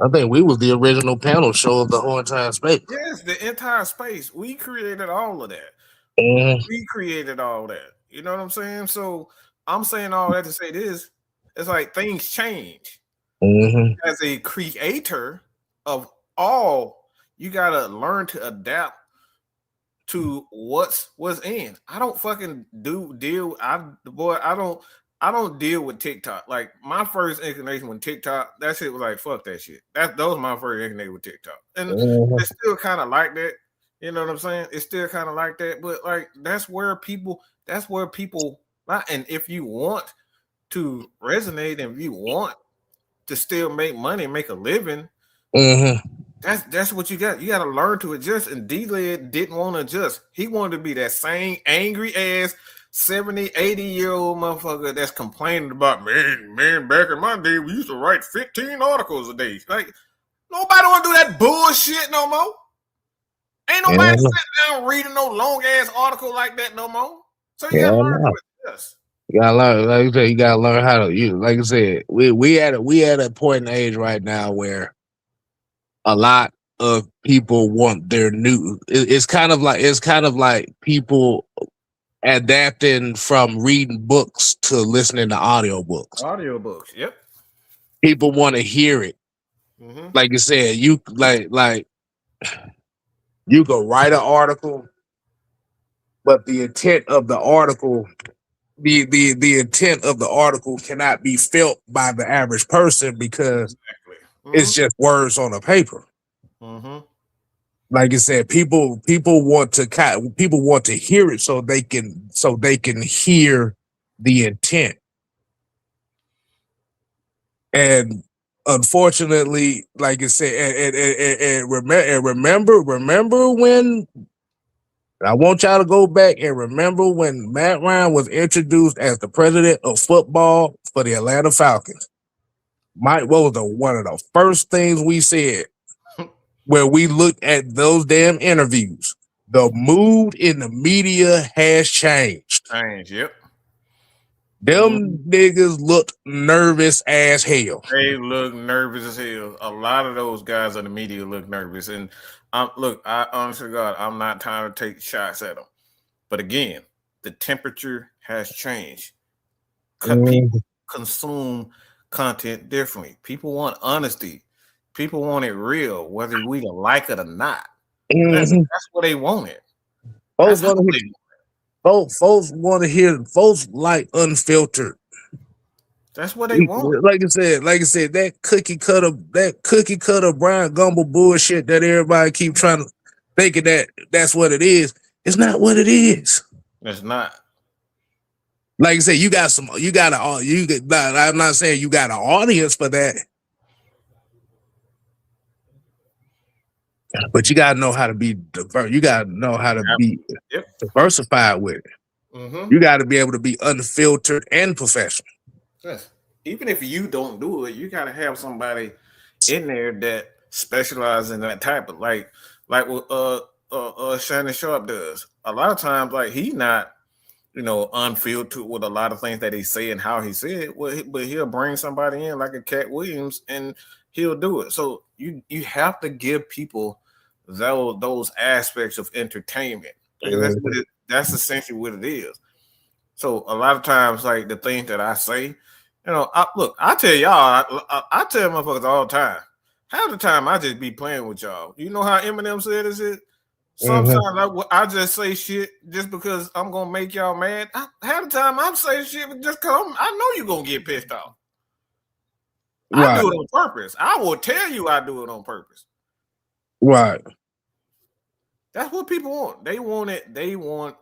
I think we was the original panel show of the whole entire space. Yes, the entire space. We created all of that. We created all that. You know what I'm saying? So I'm saying all that to say this. It's like things change. As a creator of all, you gotta learn to adapt to what's in. I don't fucking I don't deal with TikTok. Like, my first inclination with TikTok, that shit was like, fuck that shit. That was my first inclination with TikTok. And it's still kind of like that. You know what I'm saying? It's still kind of like that. But like, that's where people and if you want to resonate and if you want to still make money and make a living, that's what you got. You got to learn to adjust. And D-Led didn't want to adjust. He wanted to be that same angry ass 70, 80-year-old motherfucker that's complaining about, man, back in my day, we used to write 15 articles a day. Like, nobody want to do that bullshit no more. Ain't nobody sitting down reading no long ass article like that no more. So you gotta learn to adjust. You gotta learn, like you said, you gotta learn how to use. Like I said, we at a point in age right now where a lot of people want their new. It's kind of like people adapting from reading books to listening to audiobooks. Audiobooks, yep. People want to hear it. Like you said, you like you go write an article, but the intent of the article. The intent of the article cannot be felt by the average person because it's just words on a paper. Like I said, people want to hear it so they can hear the intent. And unfortunately, like I said, and remember when. I want y'all to go back and remember when Matt Ryan was introduced as the president of football for the Atlanta Falcons. What was one of the first things we said where we looked at those damn interviews? the mood in the media has changed. Yep. Them niggas look nervous as hell. They look nervous as hell. A lot of those guys in the media look nervous. And I honestly, God, I'm not trying to take shots at them. But again, the temperature has changed. People consume content differently. People want honesty. People want it real, whether we like it or not. That's what they wanted. Folks want to hear. Folks like unfiltered. That's what they want. Like I said, that cookie cutter Brian Gumble bullshit that everybody keep trying to thinking that's what it is. It's not what it is. It's not. Like I said, I'm not saying you got an audience for that, but you got to know how to be diverse. You got to know how to be diversified with it. You got to be able to be unfiltered and professional. Yes. Even if you don't do it, you got to have somebody in there that specializes in that type of like what Shannon Sharp does. A lot of times, like he's not, unfiltered with a lot of things that he say and how he said it. But he'll bring somebody in like a Cat Williams and he'll do it. So you have to give people those aspects of entertainment. That's essentially what it is. So a lot of times, like the things that I say, I tell y'all, I tell motherfuckers all the time. Half the time I just be playing with y'all. You know how Eminem said this? Sometimes I just say shit just because I'm gonna make y'all mad. Half the time I'm saying shit just because I know you're gonna get pissed off. Right. I do it on purpose. I will tell you I do it on purpose. Right. That's what people want. They want it. They want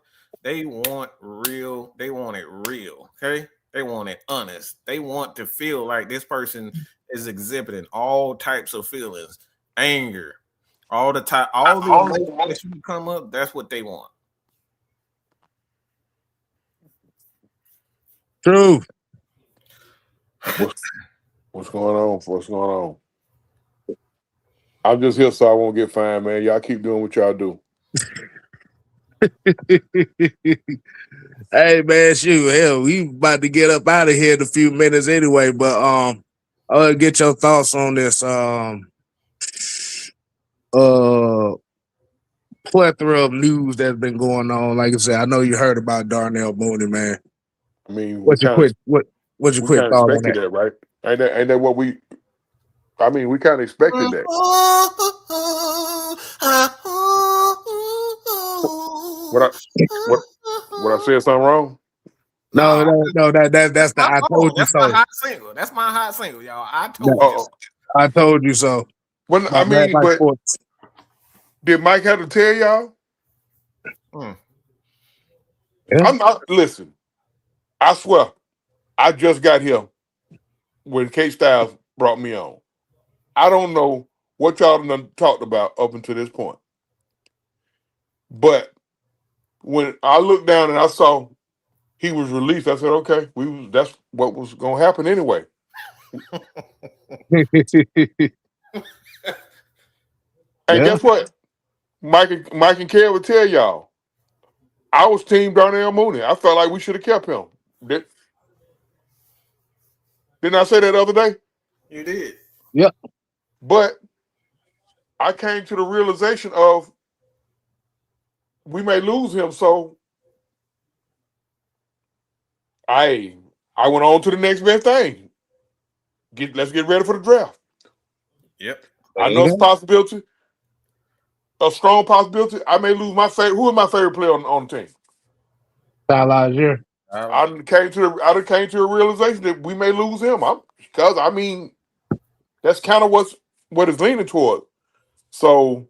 real. They want it real. Okay. They want it honest. They want to feel like this person is exhibiting all types of feelings, anger, all the time, all the emotions that you come up. That's what they want. True. What's going on? What's going on? I'm just here so I won't get fined, man. Y'all keep doing what y'all do. Hey man, shoot, hell, we about to get up out of here in a few minutes anyway. But I'll get your thoughts on this plethora of news that's been going on. Like I said, I know you heard about Darnell Mooney, man. I mean, what's your quick thought on that? Right? Ain't that what we? I mean, we kind of expected that. What I said something wrong? No, that's the I told you so. My hot single. That's my hot single, y'all. I told you so. Well, I mean, but did Mike have to tell y'all? Yeah. Listen, I swear, I just got here when K Styles brought me on. I don't know what y'all done talked about up until this point. But when I looked down and I saw he was released, I said, okay, that's what was going to happen anyway. And guess what? Mike and Kev would tell y'all, I was team Darnell Mooney. I felt like we should have kept him. Didn't I say that the other day? You did. Yep. But I came to the realization of we may lose him, so I went on to the next best thing. Let's get ready for the draft. Yep. I know it's a possibility, a strong possibility. I may lose my favorite. Who is my favorite player on the team? Tyler. I came to a realization that we may lose him. That's kind of what is leaning toward. So,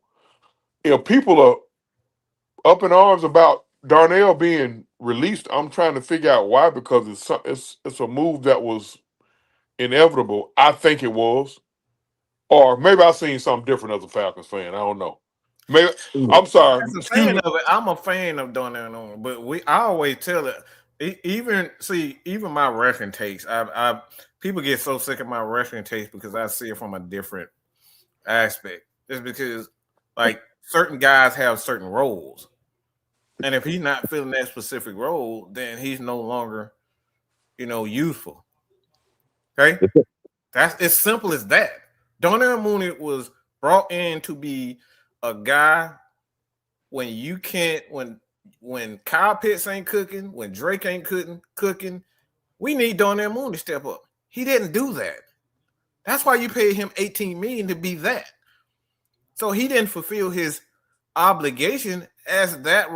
if people are up in arms about Darnell being released, I'm trying to figure out why, because it's a move that was inevitable. I think it was. Or maybe I've seen something different as a Falcons fan. I don't know. Maybe I'm sorry. As a fan of it, I'm a fan of Darnell, but I always tell it. Even my wrestling takes. People get so sick of my wrestling takes because I see it from a different aspect. It's because, like, certain guys have certain roles. And if he's not filling that specific role, then he's no longer, useful. Okay? That's as simple as that. Darnell Mooney was brought in to be a guy when you can't, when Kyle Pitts ain't cooking, when Drake ain't cooking, we need Darnell Mooney to step up. He didn't do that. That's why you paid him $18 million to be that. So he didn't fulfill his obligation as that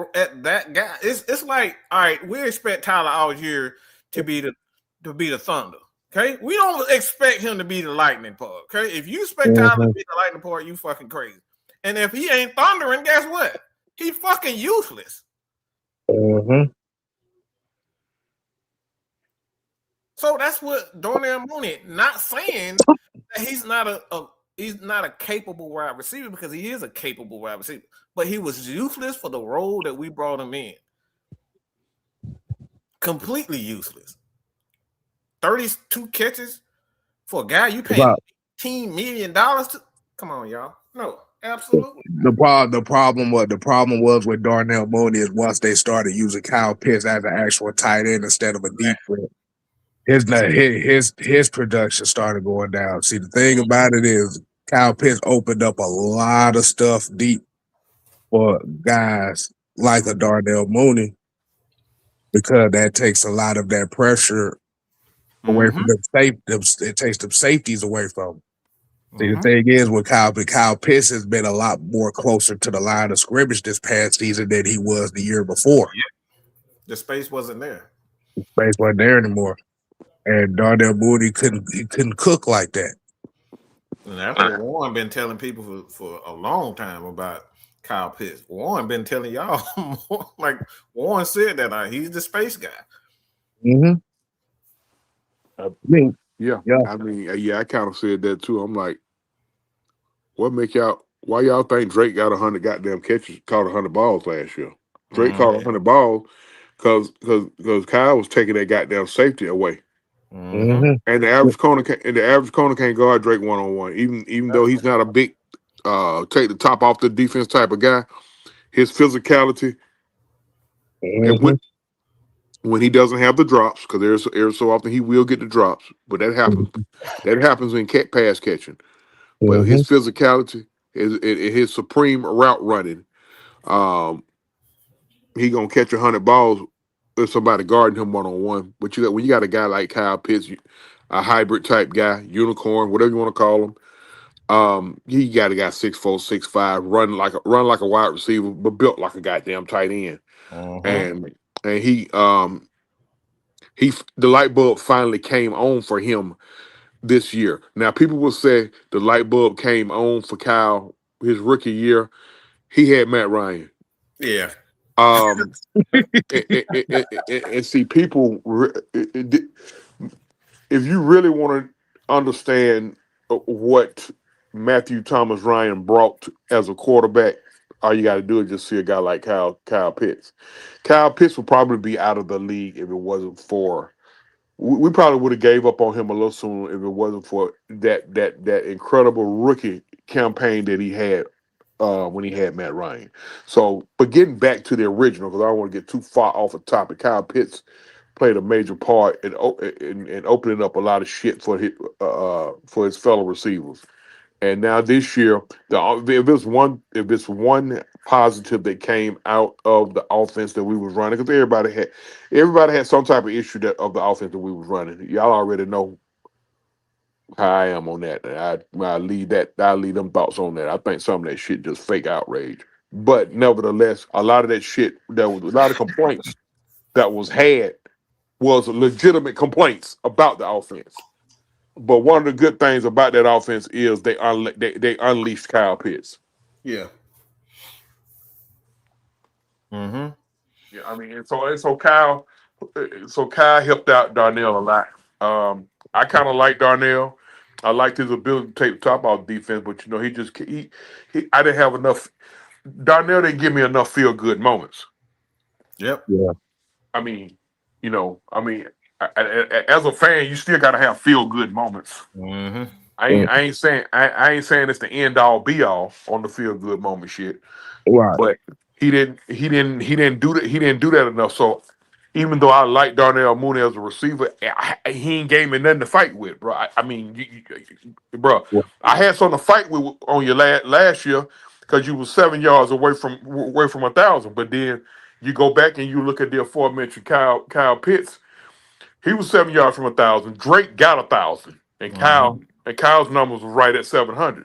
guy. It's like, all right, we expect Tyler Algier to be the Thunder. Okay, we don't expect him to be the Lightning part. Okay, if you expect Tyler to be the Lightning part, you fucking crazy. And if he ain't thundering, guess what? He fucking useless. So that's what Darnell Mooney. Not saying that he's not a capable wide receiver, because he is a capable wide receiver, but he was useless for the role that we brought him in. Completely useless. 32 catches for a guy you paying $18 million to. Come on, y'all. No, absolutely. The problem was with Darnell Mooney is once they started using Kyle Pitts as an actual tight end instead of a deep threat, his production started going down. See, the thing about it is Kyle Pitts opened up a lot of stuff deep for guys like a Darnell Mooney, because that takes a lot of that pressure away from them. It takes them safeties away from them. See, the thing is with Kyle Pitts has been a lot more closer to the line of scrimmage this past season than he was the year before. Yeah. The space wasn't there. The space wasn't there anymore. And Darnell Mooney couldn't cook like that. And that's what Warren been telling people for a long time about Kyle Pitts. Warren been telling y'all like Warren said that he's the space guy. I kind of said that too. I'm like, why y'all think Drake got 100 goddamn catches, caught 100 balls last year? Drake caught 100 balls because Kyle was taking that goddamn safety away. And the average corner can't guard Drake one-on-one. Even though he's not a big take the top off the defense type of guy, his physicality, and when he doesn't have the drops, because there's so often he will get the drops, but that happens. That happens in pass catching. But his physicality, his supreme route running, he gonna catch 100 balls with somebody guarding him one-on-one. But when you got a guy like Kyle Pitts, a hybrid type guy, unicorn, whatever you want to call him, he got a guy 6'4", 6'5", run like a wide receiver, but built like a goddamn tight end. And he the light bulb finally came on for him this year. Now people will say the light bulb came on for Kyle his rookie year. He had Matt Ryan. Yeah. And see, people, if you really want to understand what Matthew Thomas Ryan brought as a quarterback, all you got to do is just see a guy like Kyle Pitts. Kyle Pitts would probably be out of the league if it wasn't for. We probably would have gave up on him a little sooner if it wasn't for that incredible rookie campaign that he had when he had Matt Ryan. So, but getting back to the original, because I don't want to get too far off the topic, Kyle Pitts played a major part in opening up a lot of shit for his fellow receivers. And now this year, if it's one positive that came out of the offense that we was running, because everybody had some type of issue of the offense that we was running. Y'all already know how I am on that. I leave them thoughts on that. I think some of that shit just fake outrage. But nevertheless, a lot of that shit, there was a lot of complaints that was had was legitimate complaints about the offense. But one of the good things about that offense is they unleashed Kyle Pitts. Yeah. Yeah, I mean, so Kyle helped out Darnell a lot. I kind of like Darnell. I liked his ability to take the top off defense, but I didn't have enough. Darnell didn't give me enough feel good moments. Yep. Yeah. I mean, as a fan, you still got to have feel good moments. I ain't saying it's the end all be all on the feel good moment shit. Right. But he didn't do that. He didn't do that enough. So even though I like Darnell Mooney as a receiver, he ain't gave me nothing to fight with, bro. I mean, bro, I had something to fight with on your last year because you was 7 yards away from 1,000. But then you go back and you look at the aforementioned Kyle Pitts. He was 7 yards from 1,000. Drake got 1,000, and Kyle's numbers was right at 700.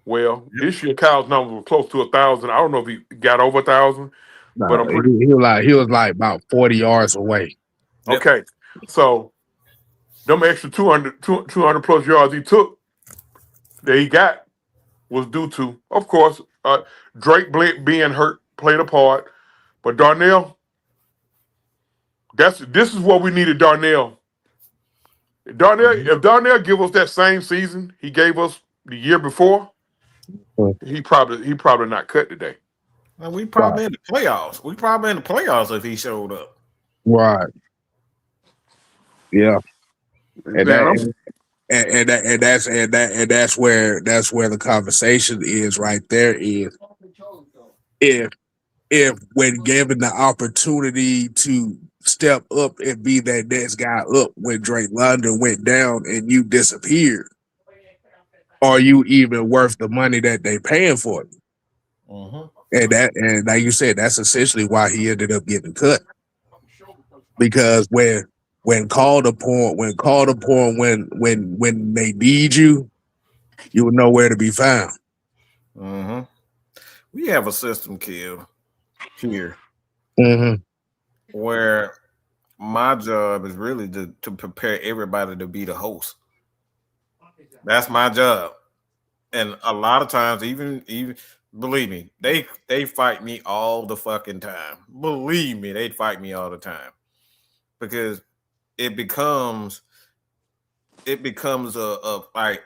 Well, this year Kyle's numbers were close to 1,000. I don't know if he got over 1,000, but I'm pretty. He was like about 40 yards away. Okay, so them extra 200 plus yards he took that he got was due to, of course, Drake being hurt played a part, but Darnell. This is what we needed, Darnell. If Darnell give us that same season he gave us the year before, he probably not cut today. And we probably in the playoffs. We probably in the playoffs if he showed up. Right. Yeah. And that's where the conversation is right there. Is if when given the opportunity to step up and be that next guy up when Drake London went down and you disappeared, are you even worth the money that they paying for you? And like you said, that's essentially why he ended up getting cut. Because when called upon, when they need you, you will know where to be found. We have a system, Kill, here where my job is really to prepare everybody to be the host. That's my job. And a lot of times, even believe me, they fight me all the fucking time. Believe me, they fight me all the time. Because it becomes a like,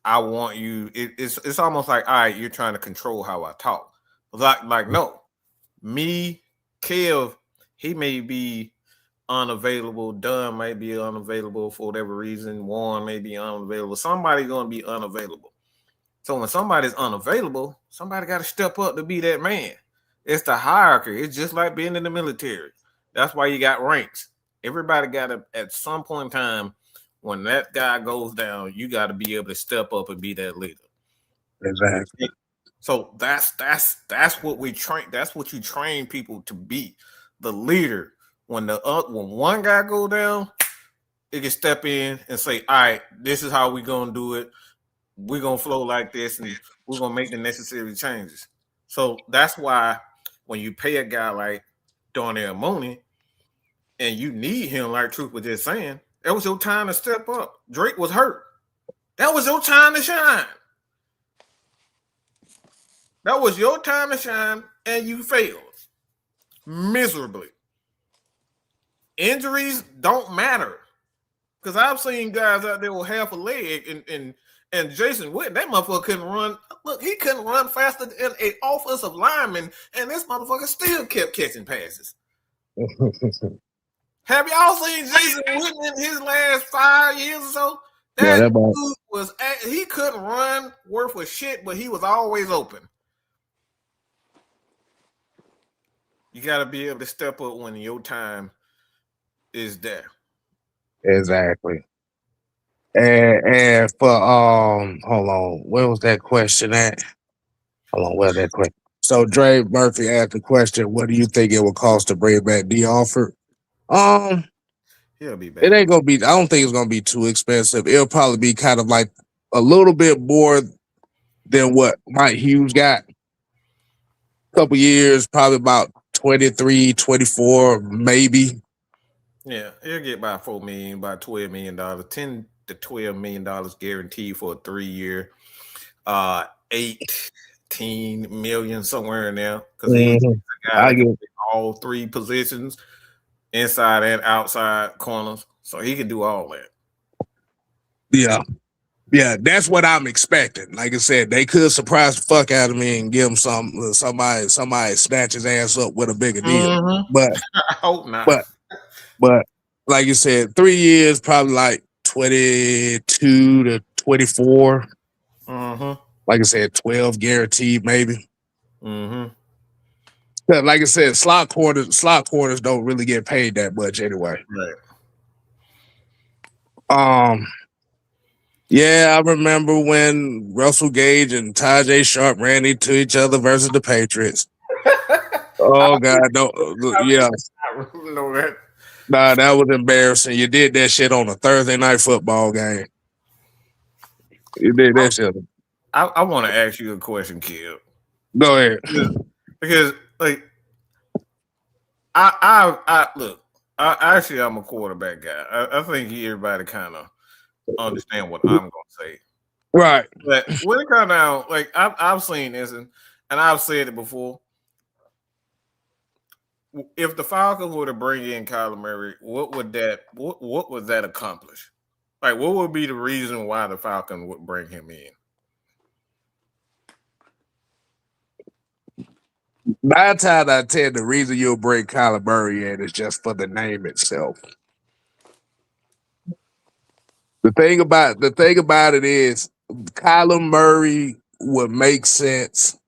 I want you. It's almost like, all right, you're trying to control how I talk. Like no, me, Kev, he may be unavailable. Dunn may be unavailable for whatever reason. Warren may be unavailable. Somebody's gonna be unavailable. So when somebody's unavailable, somebody got to step up to be that man. It's the hierarchy. It's just like being in the military. That's why you got ranks. Everybody got to, at some point in time, when that guy goes down, you got to be able to step up and be that leader. Exactly. So that's what we train. That's what you train people to be, the leader. When one guy go down, it can step in and say, "All right, this is how we gonna do it. We're gonna flow like this, and we're gonna make the necessary changes." So that's why when you pay a guy like Darnell Mooney, and you need him, like Truth was just saying, that was your time to step up. Drake was hurt. That was your time to shine. That was your time to shine, and you failed miserably. Injuries don't matter, because I've seen guys out there with half a leg, and Jason Witten, that motherfucker couldn't run. Look, he couldn't run faster than an offensive lineman, and this motherfucker still kept catching passes. Have y'all seen Jason Witten in his last 5 years or so? That dude he couldn't run worth a shit, but he was always open. You got to be able to step up when your time is there. Exactly. And for hold on, where was that question at? Hold on, where's that question? So Dre Murphy asked the question, what do you think it would cost to bring back D Alford? He'll be back. It ain't gonna be, I don't think it's gonna be too expensive. It'll probably be kind of like a little bit more than what Mike Hughes got. A couple years, probably about 23, 24, maybe. Yeah, he'll get about $4 million, about $12 million, $10 to $12 million guaranteed for a 3-year, 18 million somewhere in there, because he's a guy that can play all three positions, inside and outside corners, so he can do all that. Yeah, that's what I'm expecting. Like I said, they could surprise the fuck out of me and give him somebody snatch his ass up with a bigger deal. But I hope not. But like you said, 3 years, probably like 22 to 24. Mm-hmm. Like I said, 12 guaranteed, maybe. Mm-hmm. Like I said, slot corners don't really get paid that much anyway. Right. Yeah, I remember when Russell Gage and Tajay Sharp ran into each other versus the Patriots. Oh God, no, yeah. I know that. Nah, that was embarrassing. You did that shit on a Thursday night football game. You did that shit. I want to ask you a question, Kid. Go ahead. Because like I look, actually I'm a quarterback guy. I think everybody kind of understand what I'm gonna say. Right. But when it comes down, like I've seen this and I've said it before. If the Falcons were to bring in Kyler Murray, what would that accomplish? Like, what would be the reason why the Falcons would bring him in? 9 times out of 10, the reason you'll bring Kyler Murray in is just for the name itself. The thing about it is, Kyler Murray would make sense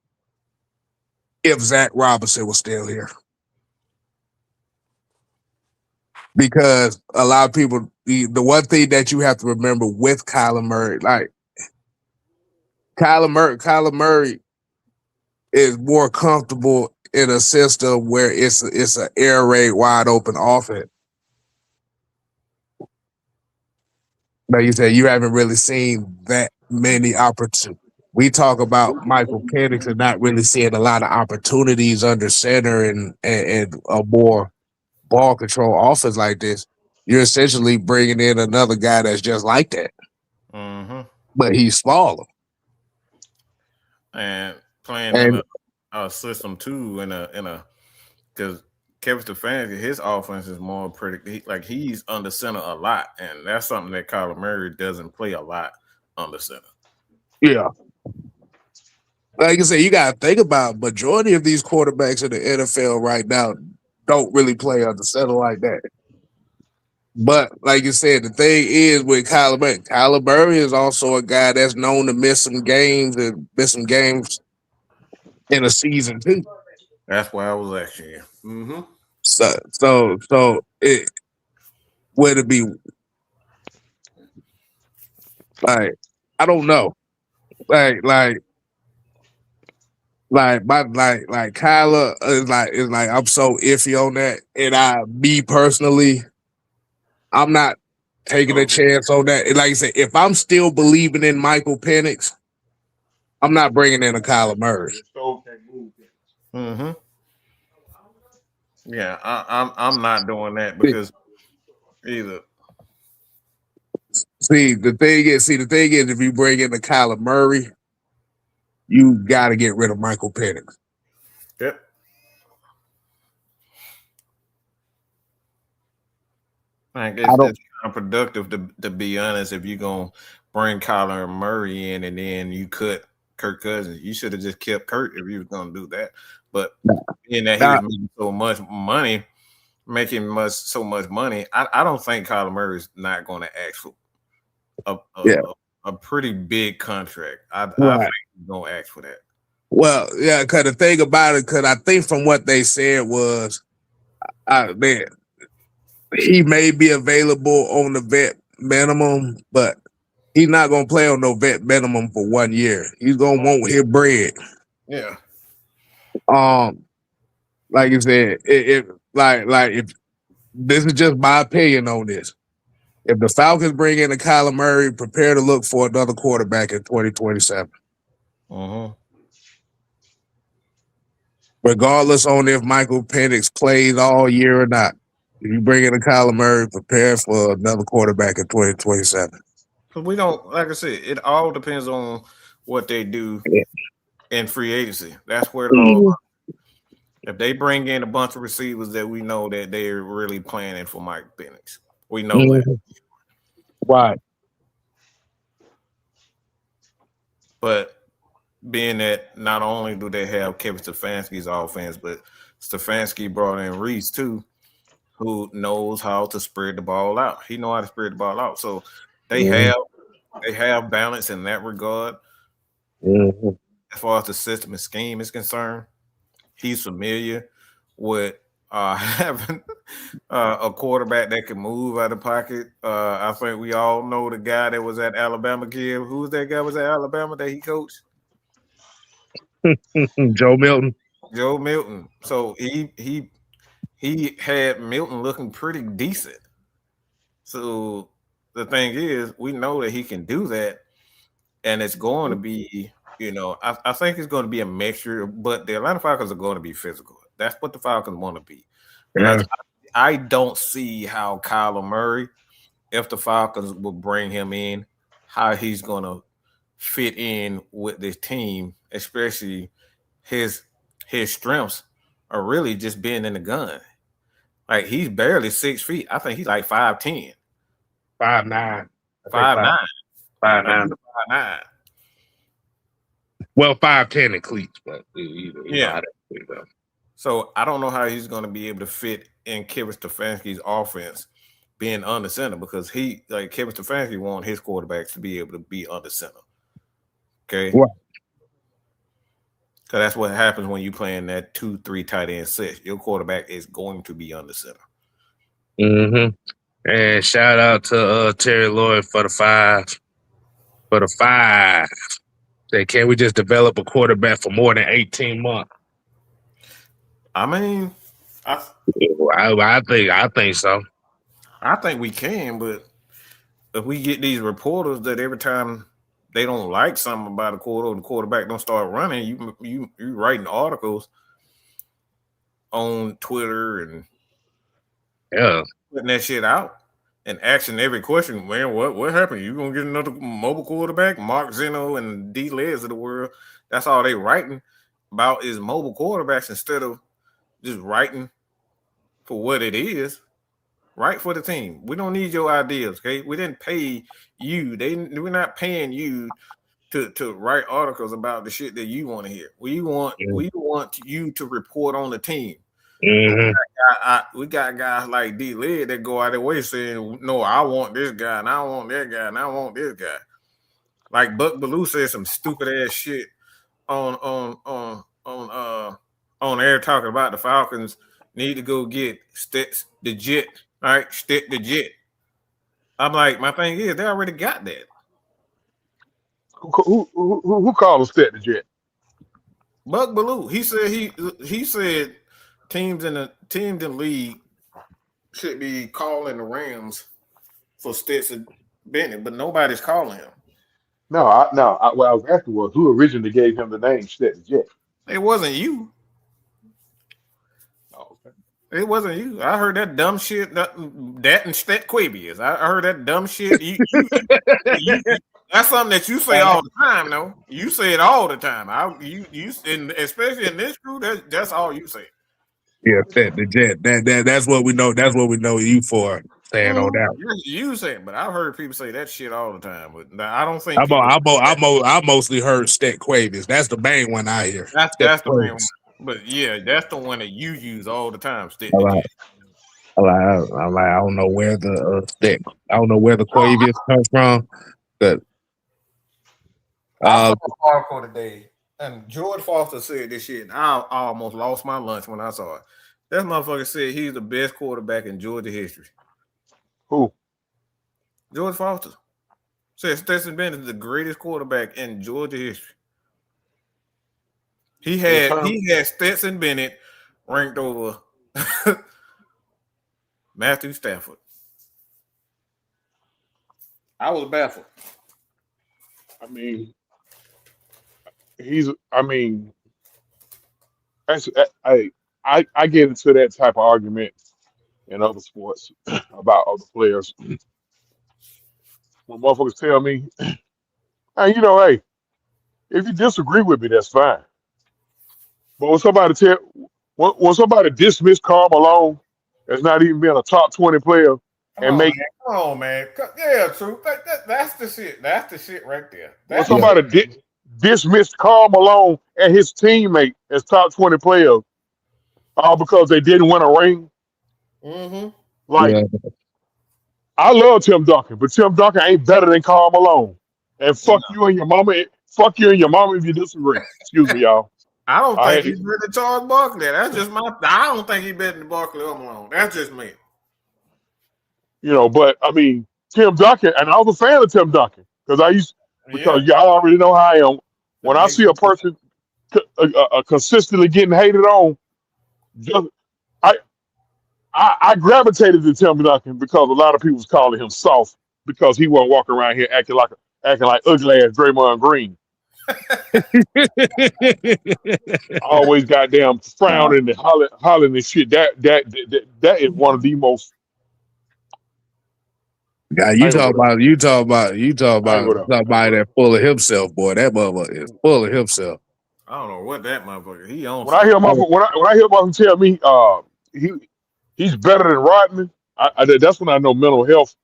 if Zach Robinson was still here. Because a lot of people, the one thing that you have to remember with Kyler Murray, like Kyler Murray is more comfortable in a system where it's an air raid wide open offense. Like you said, you haven't really seen that many opportunities. We talk about Michael Penix and not really seeing a lot of opportunities under center and a more ball control offense like this. You're essentially bringing in another guy that's just like that, but he's smaller and playing in a system too. In a because Kevin Stefanski, his offense is more he's under center a lot, and that's something that Kyler Murray doesn't play a lot under center. Yeah. Like I said, you got to think about majority of these quarterbacks in the NFL right now don't really play under center like that. But like you said, the thing is with Kyler Murray is also a guy that's known to miss some games in a season too. That's why I was asking you. Mm-hmm. So it would it be like I don't know, like Kyler is like I'm so iffy on that, and me personally, I'm not taking a chance on that. Like I said, if I'm still believing in Michael Penix, I'm not bringing in a Kyler Murray. Mm-hmm. Yeah, I'm not doing that because either. The thing is, if you bring in the Kyler Murray, you got to get rid of Michael Penix. Yep. I guess it's kind of productive to be honest. If you're gonna bring Kyler Murray in and then you cut Kirk Cousins, you should have just kept Kirk if you was gonna do that. But being that he was making so much money, so much money, I don't think Kyler Murray is not going to ask for a pretty big contract. I think he's going to ask for that. Well, yeah, because the thing about it, because I think from what they said was, he may be available on the vet minimum, but he's not going to play on no vet minimum for 1 year. He's going to want his bread. Yeah. Like you said, if this is just my opinion on this. If the Falcons bring in a Kyler Murray, prepare to look for another quarterback in 2027. Regardless on if Michael Penix plays all year or not. If you bring in a Kyler Murray, prepare for another quarterback in 2027. Because we don't, like I said, it all depends on what they do in free agency. That's where it all. If they bring in a bunch of receivers that we know that they're really planning for Mike Penix, we know that. Right. But being that not only do they have Kevin Stefanski's offense, but Stefanski brought in Reese too, who knows how to spread the ball out. He knows how to spread the ball out. So they have they have balance in that regard. Mm-hmm. As far as the system and scheme is concerned, he's familiar with having a quarterback that can move out of the pocket. I think we all know the guy that was at Alabama. Kid, who was that guy? Was at Alabama that he coached? Joe Milton. Joe Milton. So he had Milton looking pretty decent. So the thing is, we know that he can do that, and it's going to be, I think it's going to be a mixture. But the Atlanta Falcons are going to be physical. That's what the Falcons want to be. Yeah. I don't see how Kyler Murray, if the Falcons will bring him in, how he's going to fit in with this team, especially his strengths are really just being in the gun. Like, he's barely 6 feet. I think he's like 5'10". 5'9". 5'9". 5'9". 5'9". Well, 5'10" in cleats, but yeah. So I don't know how he's going to be able to fit in Kevin Stefanski's offense being under center, because Kevin Stefanski wants his quarterbacks to be able to be under center. Okay. Right. So that's what happens when you play in that 2-3 tight end set. Your quarterback is going to be under center. Mm-hmm. And shout out to Terry Lloyd for the 5. For the 5. Say, can we just develop a quarterback for more than 18 months? I mean, I think so. I think we can, but if we get these reporters that every time they don't like something about a quarter, the quarterback don't start running, you writing articles on Twitter and putting that shit out and asking every question, man, what happened? You gonna get another mobile quarterback? Mark Zeno and D. Les of the world, that's all they writing about is mobile quarterbacks instead of just writing for what it is. Right for the team. We don't need your ideas, okay? We didn't pay you. We're not paying you to write articles about the shit that you want to hear. We want you to report on the team. Mm-hmm. We got guys like D. Led that go out their way saying, "No, I want this guy, and I want that guy, and I want this guy." Like Buck Belue said some stupid ass shit on air talking about the Falcons need to go get Stitz the Jet. All right, stick the jet. I'm like, my thing is, they already got that. Who called him stick the jet? Buck Belue. He said teams in the league should be calling the Rams for Stetson Bennett, but nobody's calling him. No, what I was asking was who originally gave him the name Stick the Jet. It wasn't you. It wasn't you. I heard that dumb shit. That and Stet Quabius. I heard that dumb shit. That's something that you say all the time, though. You say it all the time. And especially in this crew, that's all you say. Yeah, Stet the Jet. That's what we know. That's what we know you for. Saying on that. You say it, but I've heard people say that shit all the time. But I don't think I mostly heard Stet Quabius. That's the main one I hear. That's the main one. But yeah, that's the one that you use all the time. I'm like, I don't know where the stick. I don't know where the Quavius comes from. But I saw an article today, and George Foster said this shit. And I almost lost my lunch when I saw it. That motherfucker said he's the best quarterback in Georgia history. Who? George Foster said Stetson Bennett is the greatest quarterback in Georgia history. He had Stetson Bennett ranked over Matthew Stafford. I was baffled. I get into that type of argument in other sports about other players. When motherfuckers tell me, hey, if you disagree with me, that's fine. But when somebody dismiss Karl Malone as not even being a top 20 player Come on, man. Yeah, true. That's the shit. That's the shit right there. When somebody dismissed Karl Malone and his teammate as top 20 players, all because they didn't win a ring. Mm-hmm. I love Tim Duncan, but Tim Duncan ain't better than Karl Malone. And fuck you and your mama. Fuck you and your mama if you disagree. Excuse me, y'all. I don't think he's better than Charles Barkley. That's just my. I don't think he's better than Barkley or Malone. That's just me. But I mean, Tim Duncan, and I was a fan of Tim Duncan because y'all already know how I am. When I see a person consistently getting hated on, I gravitated to Tim Duncan because a lot of people was calling him soft because he wasn't walking around here acting like ugly ass Draymond Green. Always goddamn frowning and hollering and shit. That is one of the most. Yeah, you talk about somebody that's full of himself, boy. That motherfucker is full of himself. I don't know what that motherfucker. He on. When I hear him tell me he's better than Rodman, that's when I know mental health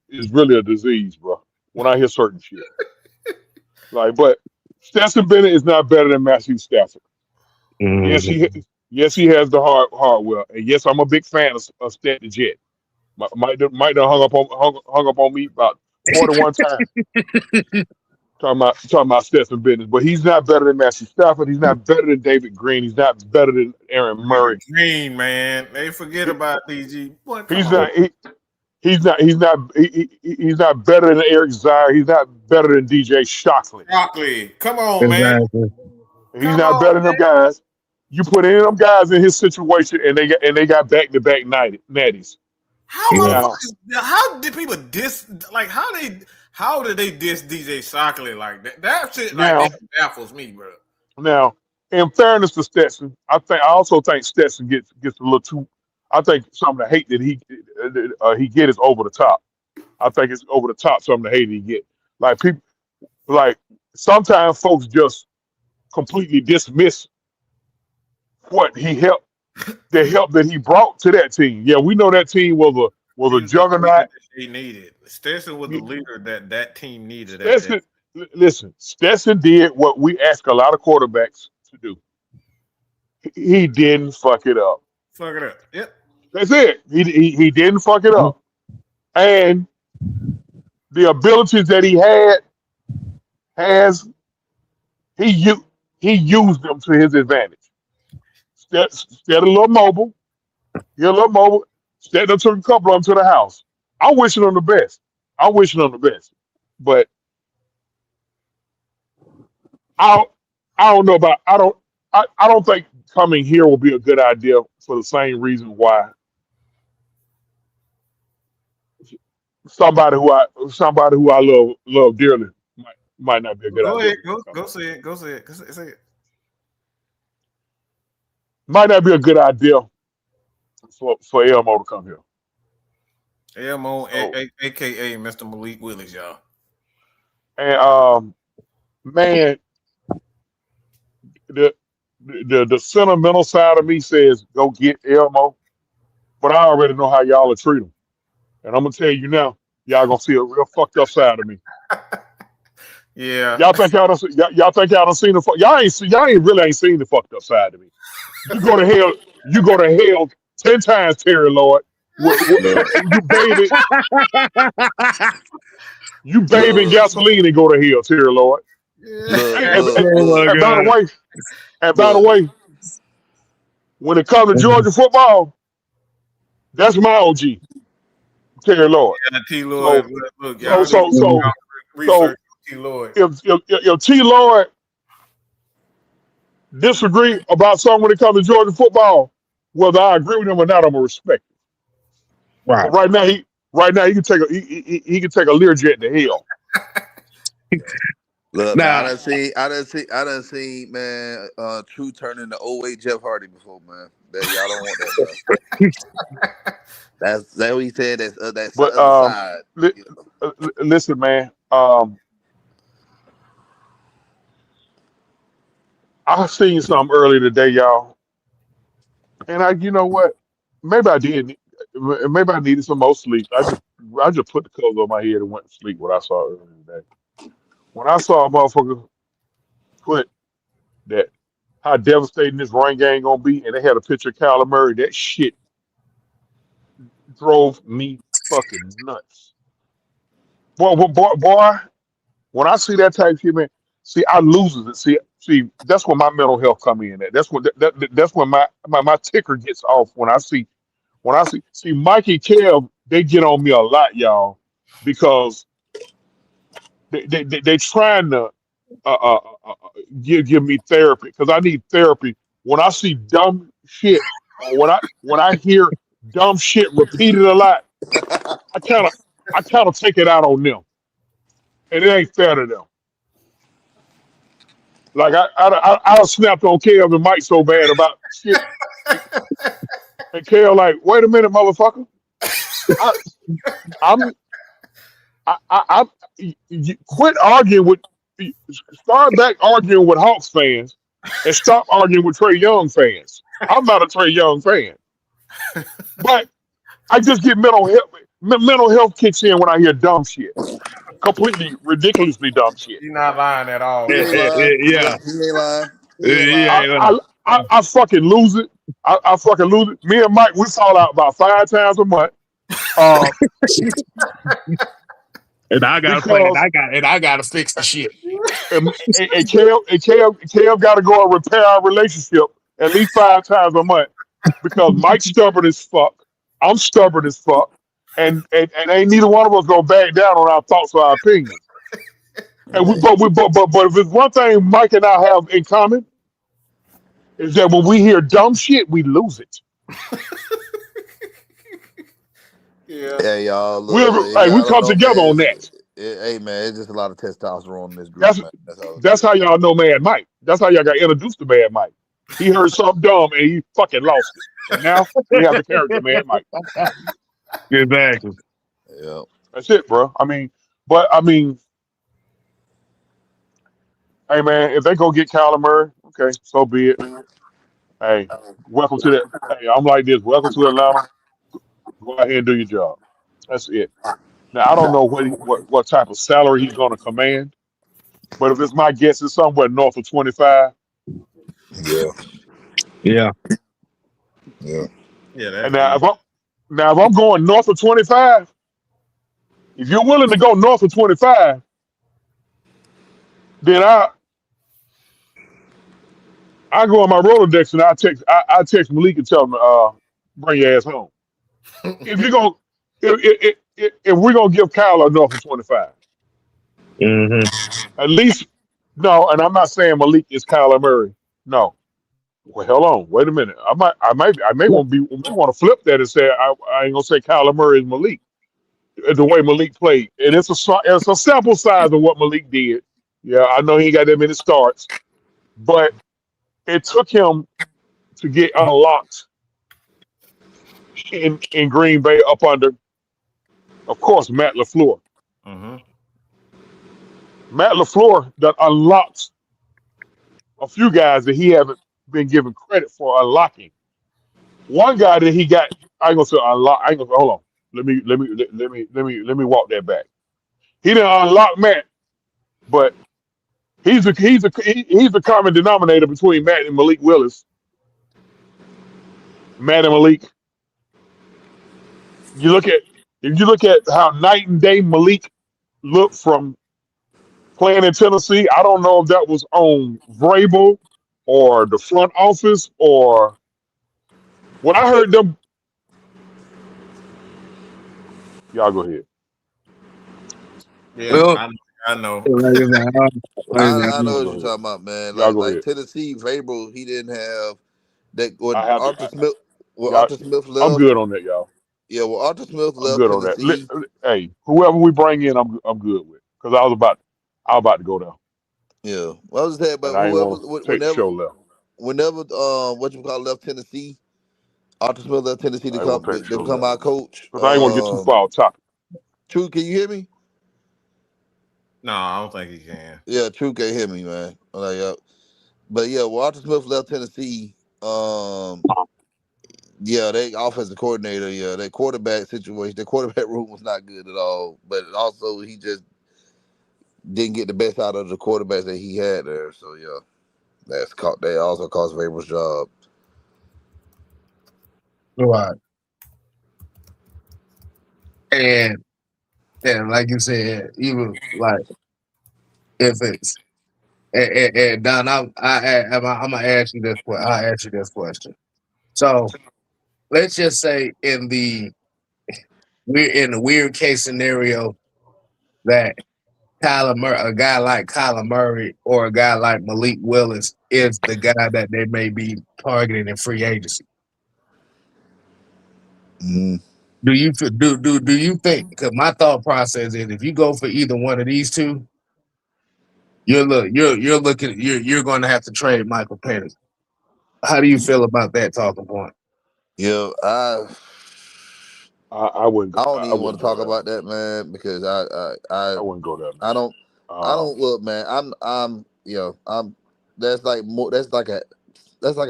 is really a disease, bro. When I hear certain shit, but Stetson Bennett is not better than Matthew Stafford. Mm-hmm. Yes, he has the hardware, and yes, I'm a big fan of Stat the Jet. Might have hung up on me about 41 times. talking about Stetson Bennett, but he's not better than Matthew Stafford. He's not better than David Green. He's not better than Aaron Murray. Green, man, they forget about DG. Boy, He's not better than Eric Zaire. He's not better than DJ Shockley. Come on, man. He's not better than them guys. You put any of them guys in his situation, and they got back-to-back natties. How did people diss? Like how did they diss DJ Shockley like that? That shit that baffles me, bro. Now, in fairness to Stetson, I also think Stetson gets a little too. I think some of the hate that he get is over the top. I think it's over the top. Some of the hate he get, like people, like sometimes folks just completely dismiss what he helped. The help that he brought to that team. Yeah, we know that team was a juggernaut. He needed. Stetson was the leader that team needed. Listen, Stetson did what we ask a lot of quarterbacks to do. He didn't fuck it up. Yep. That's it. He didn't fuck it up. And the abilities that he he used them to his advantage. Instead a little mobile. You're a little mobile. Instead of took a couple of them to the house. I'm wishing them the best. But I don't know about I don't think coming here will be a good idea for the same reason why somebody who I love dearly might not be a good idea. Go say it. Might not be a good idea for Elmo to come here. Elmo, aka Mr. Malik Willis, y'all. And man, the sentimental side of me says go get Elmo, but I already know how y'all will treat him, and I'm gonna tell you now, y'all gonna see a real fucked up side of me. Yeah. Y'all think y'all done seen the y'all ain't seen the fucked up side of me. You go to hell 10 times, Terry Lloyd. You bathe in gasoline and go to hell, Terry Lloyd. And by the way, when it comes to Georgia football, that's my OG, Terry Lloyd. Yeah, T. Lloyd. T. Lloyd. If T. Lloyd disagree about something when it comes to Georgia football, whether I agree with him or not, I'm gonna respect it. Right. But right now he can take a Learjet to hell. Look, now, I done seen, man, True turn into 08 Jeff Hardy before, man. That y'all don't want that. That's what he said. That's but, the other side. Listen, man. I seen something earlier today, y'all, and you know what? Maybe I did. Maybe I needed some more sleep. I just put the clothes on my head and went to sleep. What I saw earlier today. When I saw a motherfucker put that how devastating this rain game gonna be, and they had a picture of Kyler Murray, that shit drove me fucking nuts. Boy, When I see that type of shit, man, see, I loses it. See, that's when my mental health come in. That's when that's when my ticker gets off. See Mike and Kev, they get on me a lot, y'all, because they trying to give me therapy because I need therapy. When I see dumb shit, or when I hear dumb shit repeated a lot, I kind of take it out on them, and it ain't fair to them. Like I snapped on Kev and Mike so bad about shit, and Kev like, wait a minute, motherfucker, I, I'm you quit arguing with, start back arguing with Hawks fans, and stop arguing with Trey Young fans. I'm not a Trey Young fan, but I just get mental health kicks in when I hear dumb shit, completely ridiculously dumb shit. You're not lying at all, He man. ain't lying. Yeah. He ain't lying. He ain't Yeah. lying. I fucking lose it. I fucking lose it. Me and Mike, we fall out about 5 times a month. Uh, And I gotta play. because I gotta fix the shit. and Kev got to go and repair our relationship at least 5 times a month because Mike's stubborn as fuck. I'm stubborn as fuck, and ain't neither one of us gonna back down on our thoughts or our opinions. And but if there's one thing Mike and I have in common is that when we hear dumb shit, we lose it. Yeah. Yeah, y'all. Look, Hey, we I don't come know, together man. on that. Hey, man, it's just a lot of testosterone in this group, man. That's all. That's how y'all know Mad Mike. That's how y'all got introduced to Mad Mike. He heard something dumb and he fucking lost it. And now we have the character Mad Mike. Exactly. Yeah. That's it, bro. I mean, hey man, if they go get Kyler Murray, okay, so be it. Hey, welcome to that. Hey, I'm like this. Welcome to Atlanta. Go ahead and do your job. That's it. Now I don't know what type of salary he's going to command, but if it's my guess, it's somewhere north of 25. Yeah. Yeah. Yeah. Yeah, And that'd be. now if I'm going north of 25, if you're willing to go north of 25, then I go on my Rolodex and I text Malik and tell him bring your ass home. If you're going if we're gonna give Kyle a north of 25, Mm-hmm. at least no. And I'm not saying Malik is Kyler Murray. No. Well, hold on. Wait a minute. I may want to flip that and say I ain't gonna say Kyler Murray is Malik. The way Malik played, and it's a sample size of what Malik did. Yeah, I know he ain't got that many starts, but it took him to get unlocked in Green Bay up under, of course, Matt LaFleur. Mm-hmm. Matt LaFleur that unlocked a few guys that he haven't been given credit for unlocking. One guy that he got, I ain't gonna say unlock. I ain't gonna hold on. Let me walk that back. He didn't unlock Matt, but he's the common denominator between Matt and Malik Willis. Matt and Malik. If you look at how night and day Malik looked from playing in Tennessee, I don't know if that was on Vrabel or the front office or when I heard them. Y'all go ahead. Yeah, Well, I know. I know Y'all what go you're ahead. talking about, man. Y'all go Like ahead. Tennessee, Vrabel, he didn't have that. I When have to. Arthur Smith, when Y'all, Arthur Smith I'm left, good on that, y'all. yeah, when Arthur Smith I'm left good on that. Tennessee, Hey, whoever we bring in, I'm good with because I was about to go down, yeah. Well, I was saying, and but I ain't whoever, want to take the show left. what you call left Tennessee, Arthur Smith left Tennessee I ain't want to take the to show become left our coach. because I ain't want to get too far off topic. True, can you hear me? No, I don't think he can. Yeah, True can't hear me, man. Like, but yeah, when Arthur Smith left Tennessee, yeah, they offensive coordinator, yeah, that quarterback situation, the quarterback room was not good at all. But also, he just didn't get the best out of the quarterbacks that he had there. So yeah, that also cost Vrabel's job. right. And like you said, even like if it's and Don, I'm gonna ask you this. I'll ask you this question. So let's just say we're in the weird case scenario that a guy like Kyler Murray or a guy like Malik Willis is the guy that they may be targeting in free agency. Mm-hmm. Do you think? Because my thought process is, if you go for either one of these two, you're going to have to trade Michael Penix. How do you feel about that talking point? Yeah, I wouldn't. I don't I even want wouldn't to go talk there. about that, man, because I wouldn't go there. I don't look, man. That's like more. That's like a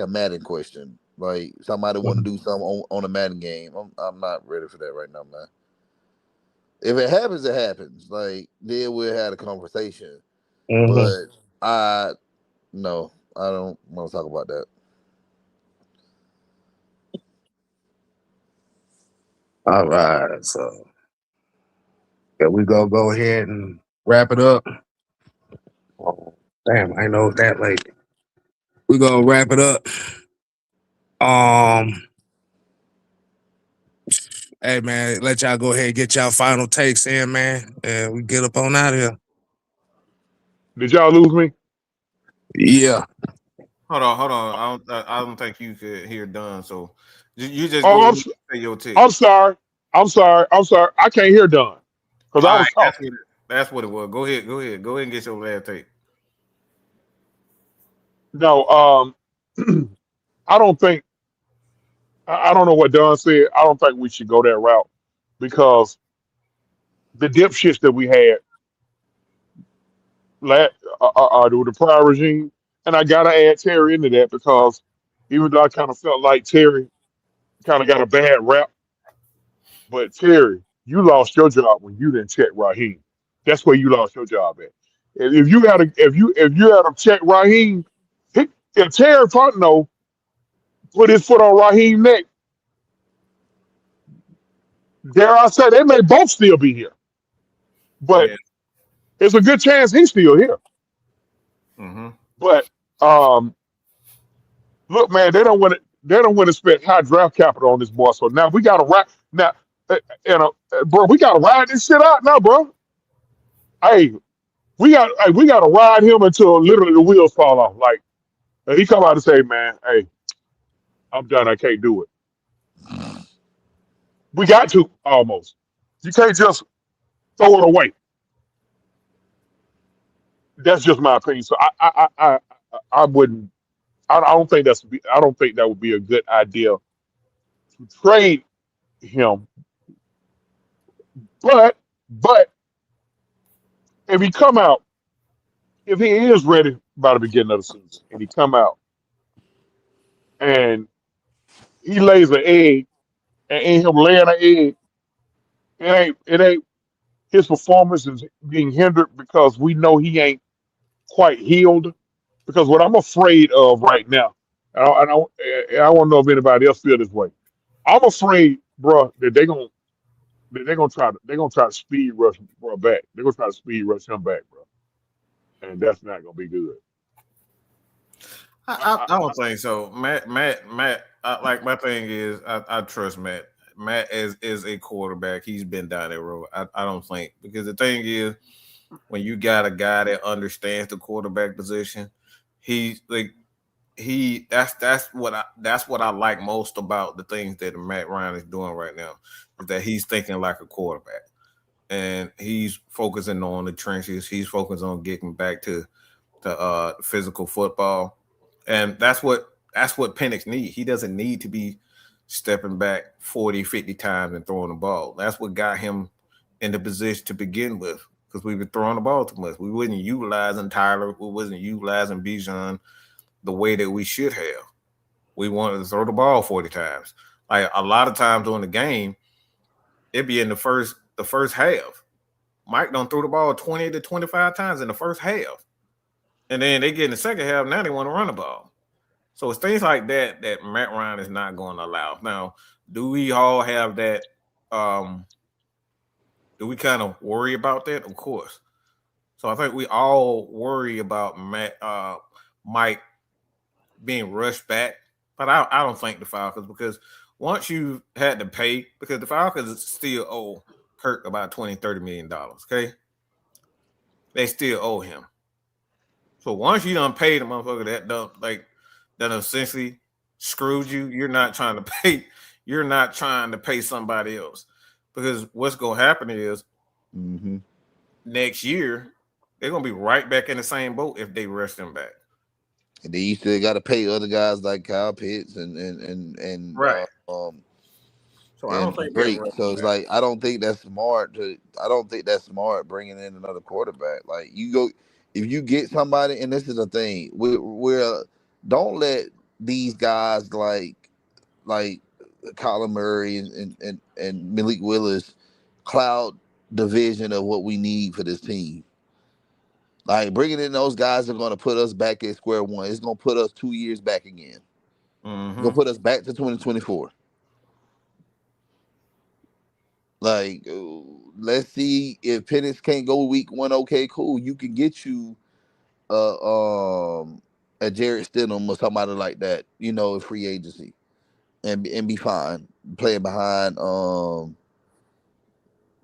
Madden question. Like somebody want to do something on a Madden game. I'm not ready for that right now, man. If it happens, it happens. Like then we'll have a conversation. Mm-hmm. But I don't want to talk about that. All right, so yeah, we go ahead and wrap it up. Oh, damn, I know it's that late. We gonna wrap it up. Hey man, let y'all go ahead and get y'all final takes in, man, and we get up on out of here. Did y'all lose me? Yeah. Hold on. I don't think you could hear done. So you just Oh, go ahead and say your take. I'm sorry. I can't hear Don because I All was right, talking. that's what it was. Go ahead and get your last take. No, I don't think. I don't know what Don said. I don't think we should go that route because the dipshits that we had with the prior regime, and I gotta add Terry into that because even though I kind of felt like Terry kind of got a bad rap, but Terry, you lost your job when you didn't check Raheem. That's where you lost your job at. If you had to check Raheem, if Terry Fontenot put his foot on Raheem's neck, dare I say, they may both still be here. But Yeah. there's a good chance he's still here. Mm-hmm. But look, man, they don't want to. They don't want to spend high draft capital on this boy. So now we got to ride. Now, bro, we got to ride this shit out now, bro. Hey, we got to ride him until literally the wheels fall off. Like he come out and say, "Man, hey, I'm done. I can't do it." We got to almost. You can't just throw it away. That's just my opinion. So I wouldn't. I don't think I don't think that would be a good idea to trade him. But if he come out, if he is ready by the beginning of the season, and he come out and he lays an egg, and in him laying an egg, it ain't his performance is being hindered because we know he ain't quite healed. Because what I'm afraid of right now, I want to know if anybody else feel this way. I'm afraid, bro, that they're gonna try to speed rush bro back. They're gonna try to speed rush him back, bro, and that's not gonna be good. I don't think so. Matt. Like my thing is, I trust Matt. Matt is a quarterback. He's been down that road. I don't think, because the thing is, when you got a guy that understands the quarterback position, he's like that's what I like most about the things that Matt Ryan is doing right now, is that he's thinking like a quarterback, and he's focusing on the trenches. He's focused on getting back to physical football, and that's what Penix needs. He doesn't need to be stepping back 40, 50 times and throwing the ball. That's what got him in the position to begin with, because we were throwing the ball too much. We wasn't utilizing Tyler. We wasn't utilizing Bijan the way that we should have. We wanted to throw the ball 40 times. Like a lot of times during the game, it'd be in the first half. Mike don't throw the ball 20 to 25 times in the first half. And then they get in the second half, now they want to run the ball. So it's things like that that Matt Ryan is not going to allow. Now, do we all have that? Do we kind of worry about that? Of course. So I think we all worry about Mike being rushed back, but I don't think the Falcons, because once you had to pay, because the Falcons still owe Kirk about $20-30 million. Okay, they still owe him. So once you done paid the motherfucker that essentially screwed you, you're not trying to pay. You're not trying to pay somebody else, because what's gonna happen is next year they're gonna be right back in the same boat if they rush them back. And then you still got to pay other guys like Kyle Pitts and right. So I don't think Drake. So it's like I don't think that's smart bringing in another quarterback. Like you go, if you get somebody, and this is the thing, we're don't let these guys like Kyler Murray and Malik Willis cloud the vision of what we need for this team. Like bringing in those guys are going to put us back at square one. It's going to put us 2 years back again. It's going to put us back to 2024. Like, let's see if Penix can't go week one. Okay, cool. You can get you a Jarrett Stidham or somebody like that, in free agency, and be fine playing behind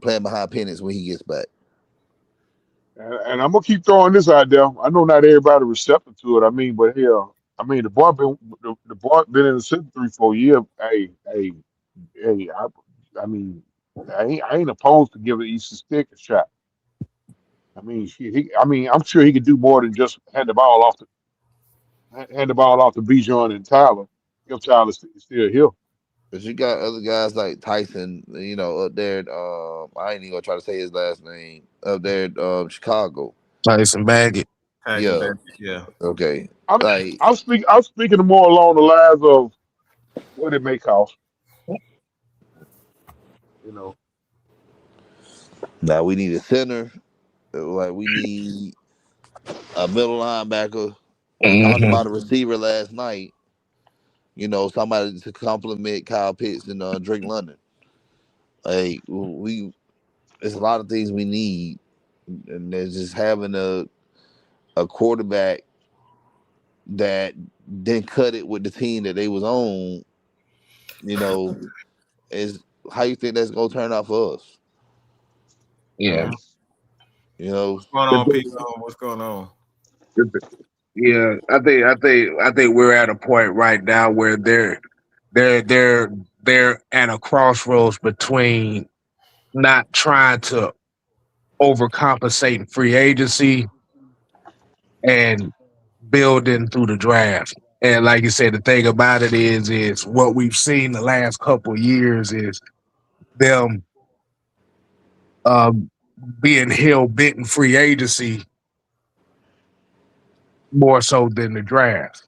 Penix when he gets back. And I'm gonna keep throwing this out there. I know not everybody receptive to it. I mean, but hell, the boy been been in the system 3-4 years. Hey, I ain't opposed to giving Easton Stick a shot. I mean, I'm sure he could do more than just hand the ball off to Bijan and Tyler. If Tyler's still here. But you got other guys like Tyson, up there. I ain't even gonna try to say his last name. Up there, Chicago. Tyson Baggett. Yeah. Okay. I'm speaking more along the lines of what it may cost. Now we need a center. Like we need a middle linebacker. We talked about a receiver last night. Somebody to complement Kyle Pitts and Drake London. Like there's a lot of things we need, and there's just having a quarterback that didn't cut it with the team that they was on. Is how you think that's gonna turn out for us? Yeah. What's going on, Pete? What's going on? Yeah, I think we're at a point right now where they're at a crossroads between not trying to overcompensate in free agency and building through the draft. And like you said, the thing about it is what we've seen the last couple of years is them being hell bent in free agency more so than the draft.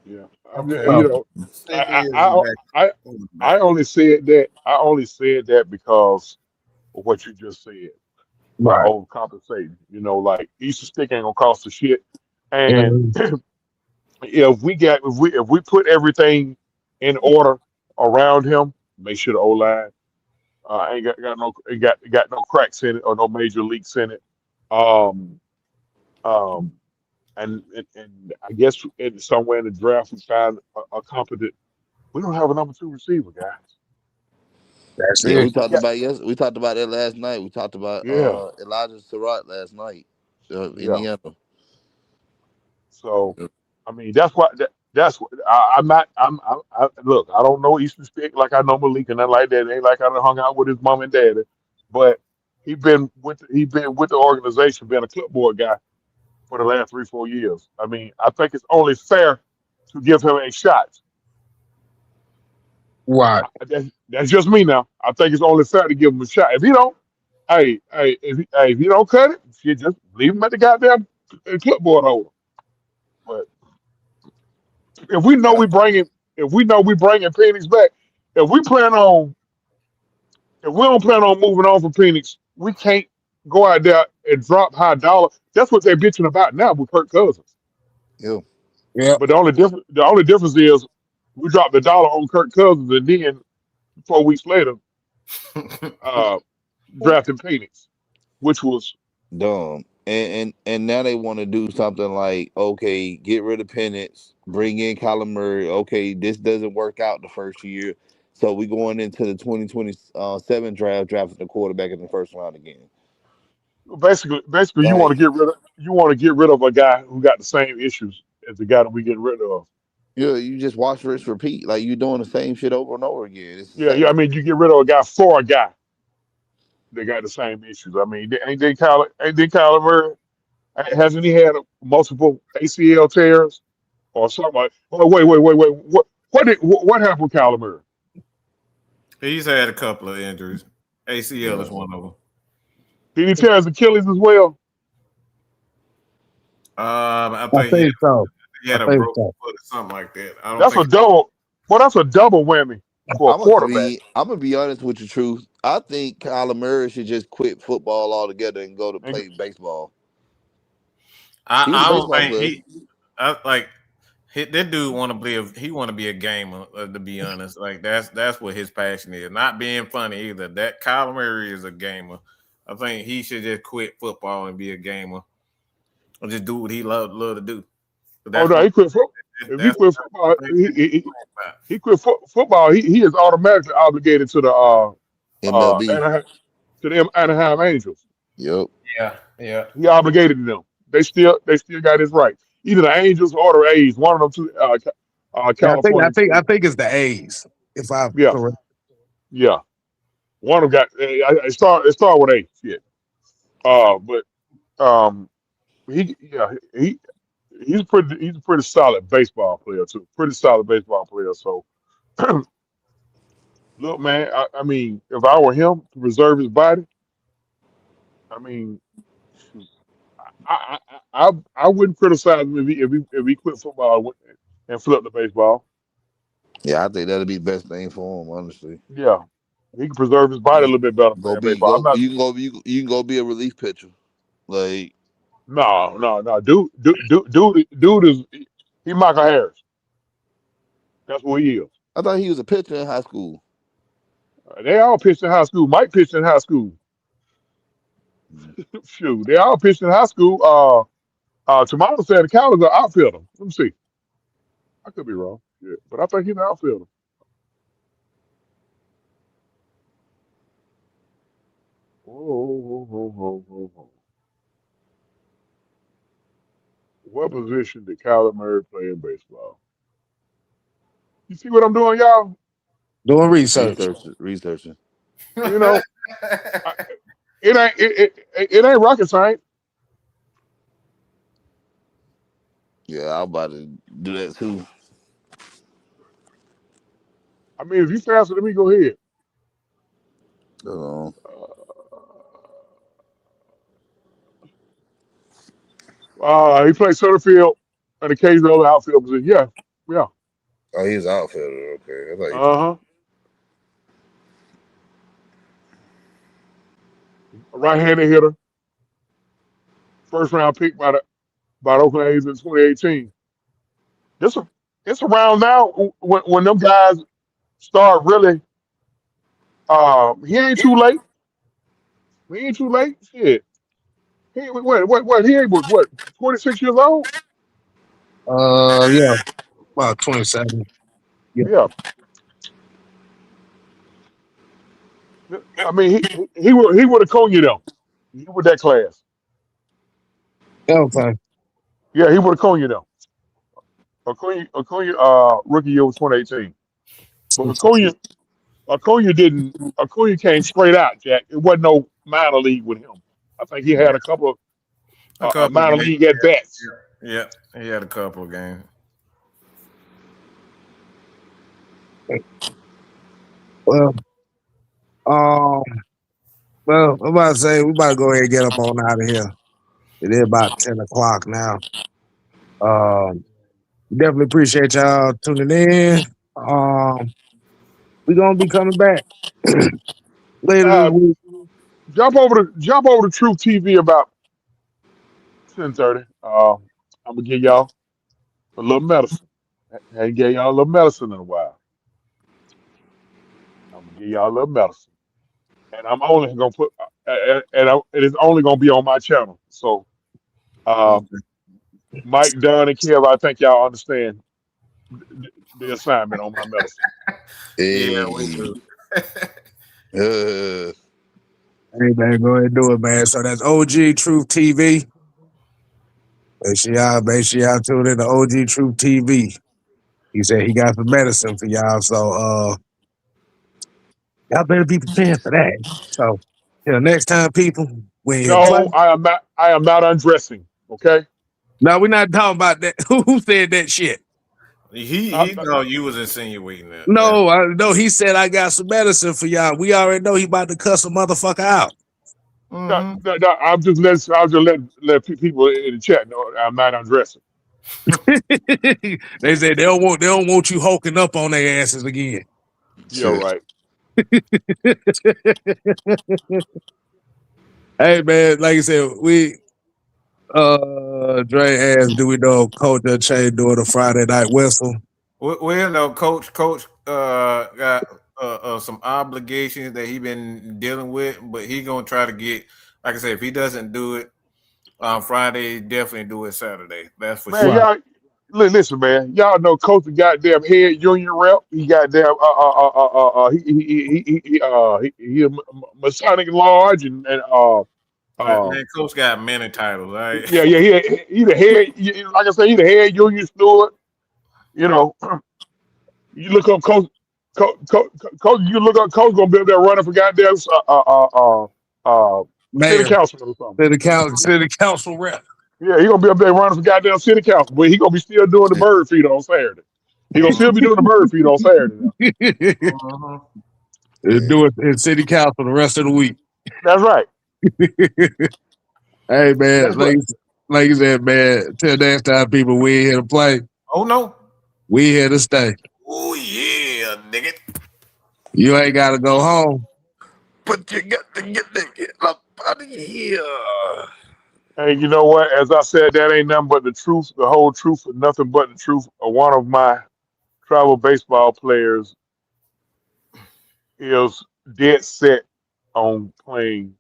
Yeah, I only said that because of what you just said about overcompensating. Like Easter Stick ain't gonna cost a shit, and if we put everything in order around him, make sure the O-line ain't got no cracks in it or no major leaks in it. And I guess somewhere in the draft we find a competent. We don't have a number 2 receiver, guys. That's Yeah, it. we talked about that last night. We talked about Elijah Surratt last night, Indiana. So, that's what I'm not. Look. I don't know Eastern Stick like I know Malik and nothing like that. It ain't like I done hung out with his mom and daddy, but he been with the organization, been a clipboard guy for the last 3-4 years. I think it's only fair to give him a shot. Right. That's just me now. I think it's only fair to give him a shot. If he don't, if you don't cut it, you just leave him at the goddamn clipboard holder. But if we know we bringing Penix back, if we don't plan on moving on from Penix, we can't go out there and drop high dollar. That's what they're bitching about now with Kirk Cousins. Yeah. But the only difference is we dropped the dollar on Kirk Cousins, and then 4 weeks later, drafting Penix, which was dumb. And now they want to do something like, okay, get rid of Penix, bring in Kyler Murray. Okay, this doesn't work out the first year, so we going into the 2027 drafting the quarterback in the first round again. basically you Like, want to get rid of a guy who got the same issues as the guy that we getting rid of. you just watch Rich repeat. Like, you doing the same shit over and over again. It's the Yeah, same yeah. I mean, shit. you get rid of a guy for a guy that got the same issues. I mean, ain't they Kyler Murray? Hasn't he had multiple ACL tears or something like? Oh, wait. What happened with Kyler Murray? He's had a couple of injuries. ACL is Yeah. one of them. Did he tear his Achilles as well? I I think think so. he had I a think broken so. foot or something like that. I don't That's a think. double. Well, that's a double whammy for a quarterback. I'm gonna be honest with you, truth. I think Kyler Murray should just quit football altogether and go to And play baseball. I, He was a I don't baseball think player. that dude want to be he want to be a gamer. To be honest, like that's what his passion is. Not being funny either. That Kyler Murray is a gamer. I think he should just quit football and be a gamer, or just do what he love to do. But oh that's no, what he quit. If he that's quit football, what he quit football. He is automatically obligated to the MLB. Anaheim, to the Anaheim Angels. Yep. yeah. He obligated to them. They still got his rights. Either the Angels or the A's. One of them two. Yeah, California I team. think it's the A's, if I'm Yeah, correct. yeah. One of them got. It start with A. Shit. But he he's a pretty solid baseball player too. Pretty solid baseball player. So look, man. I mean, if I were him to reserve his body, I mean, shoot, I wouldn't criticize him if he quit football and flipped the baseball. Yeah, I think that'll be the best thing for him, honestly. Yeah, he can preserve his body a little bit better Go playing be baseball. I'm go not. you can go be a relief pitcher. Like, No. Dude is he Michael Harris. That's what he is. I thought he was a pitcher in high school. They all pitched in high school. Mike pitched in high school. Shoot, they all pitched in high school. Tomato said the Cowboys are outfielder. Let me see. I could be wrong. Yeah, but I think he's an outfielder. Oh. What position did Kyler Murray play in baseball? You see what I'm doing, y'all? Doing research. Researching. You know, I, it ain't rocket science. Yeah, I'm about to do that too. I mean, if you faster than me, go ahead. Uh, He played center field and occasional other outfield position. Yeah. oh, he's an outfielder. Okay, I thought you Uh said. huh. A right-handed hitter, first round pick by the Oakland A's in 2018. This it's around now when them guys start really. He ain't too late. He ain't too late. Shit. He ain't, what? He ain't what? 26 years old. Yeah, about 27. Yeah. Yeah. I mean, he would have cone you though. He with that class. Okay. Yeah, he would have cone you though. Acuna, rookie year was 2018. But Acuna came straight out, Jack. It wasn't no minor league with him. I think he had a couple of A couple of minor games. league at bats. Yeah, he had a couple of games. Well, um, well, I'm about to say we about to go ahead and get up on out of here. It is about 10 o'clock now. Definitely appreciate y'all tuning in. We're gonna be coming back later this Uh, week. jump over to Truth TV about 10:30. I'm gonna give y'all a little medicine. I ain't gave y'all a little medicine in a while. I'm gonna give y'all a little medicine. and I'm only gonna put, it is only gonna be on my channel. So, Mike, Dunn, and Kev, I think y'all understand the assignment on my medicine. Yeah, we Hey. do. Hey man, go ahead and do it, man. So that's OG Truth TV. Make sure y'all tune in to OG Truth TV. He said he got some medicine for y'all, so y'all better be prepared for that. So till next time, people, when you play. No, I am not. I am not undressing. Okay. No, we're not talking about that. Who said that shit? He thought you was insinuating that. No, he said I got some medicine for y'all. We already know he about to cuss a motherfucker out. Mm-hmm. No, I'm just let people in the chat know I'm not undressing. They said they don't want you hulking up on their asses again. You're right. Hey man, like I said, we Dre asked, do we know Coach Chain doing a Friday night whistle? Well, no, Coach got some obligations that he been dealing with, but he gonna try to get. Like I said, if he doesn't do it on Friday, definitely do it Saturday. That's for Man, sure. y'all listen, man. Y'all know Coach the goddamn head union rep. He goddamn he a Masonic Lodge Man, Coach got many titles, right? yeah, he the head. Like I said, he the head union steward. You know, you look up Coach. You look up Coach gonna be up there running for goddamn city Mayor, council or something. city council rep. Yeah, he gonna be up there running for goddamn city council, but he gonna be still doing the bird feed on Saturday. He gonna still be doing the bird feed on Saturday now. Uh-huh. Do it in city council the rest of the week. That's right. Hey man, That's right. like you said, man, till next time, people, we ain't here to play. Oh no. We here to stay. Oh yeah, nigga. You ain't gotta go home. But you got to get up out of here. And you know what? As I said, that ain't nothing but the truth, the whole truth, and nothing but the truth. One of my travel baseball players is dead set on playing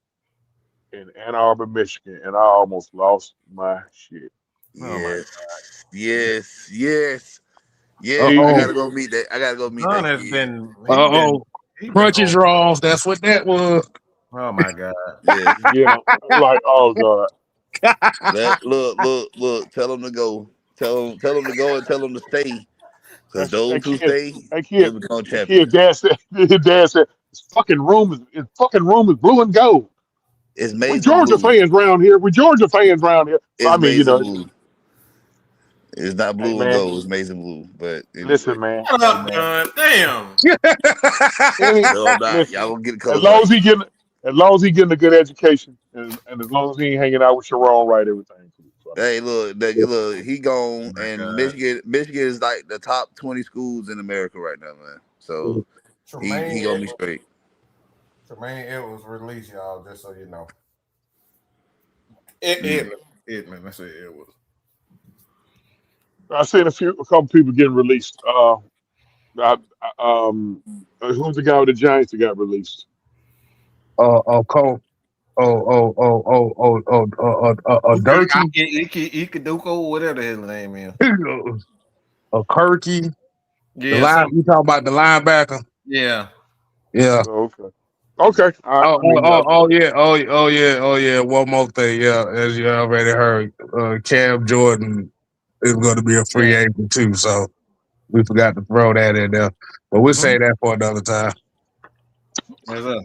in Ann Arbor, Michigan, and I almost lost my shit. Oh my Yes. I Uh-oh. gotta go meet that. I gotta go meet Son that has kid. been. He been Crunchy on. draws. That's what that was. Oh my god. Yeah. Yeah, like oh god. Look. Tell him to go. Tell him to go and tell him to stay. Because That those who kid, stay that will kid, become that kid. champions. Dad said, his dad said, his fucking room is blue and gold. It's We Mason Georgia Blue. fans round here. We Georgia fans round here. So I It's mean, Mason Blue. It's not hey blue and man, gold. It's Mason Blue. But anyway. listen, man. Shut Hey up, man. John. Damn. Any No, I'm not. listen. Y'all gonna get the As colors long right. as he getting, as long as he getting a good education, and as long as he ain't hanging out with Sharon, right, everything. So, I mean, Hey, look, he Oh gone, my and god. Michigan is like the top 20 schools in America right now, man. So he gonna be straight. Tremaine Edwards released, y'all, just so you know. Mm. Edmund. Let's say Edwards. I seen a couple people getting released. I, who's the guy with the Giants that got released? Cole. Durkee. Ikaduko, whatever his name is. Kirky. Yeah, some. You talking about the linebacker? Yeah. Yeah. Oh, okay. I mean, Yeah. One more thing, yeah, as you already heard, Cam Jordan is going to be a free agent too. So we forgot to throw that in there, but we'll say that for another time. Yes, sir.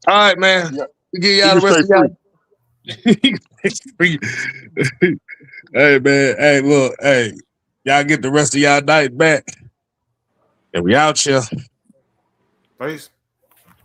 All right, man. yeah, We give he y'all can the rest stay of free. y'all. Hey, man. Hey, look. Hey, y'all get the rest of y'all night back, and we out here. Peace.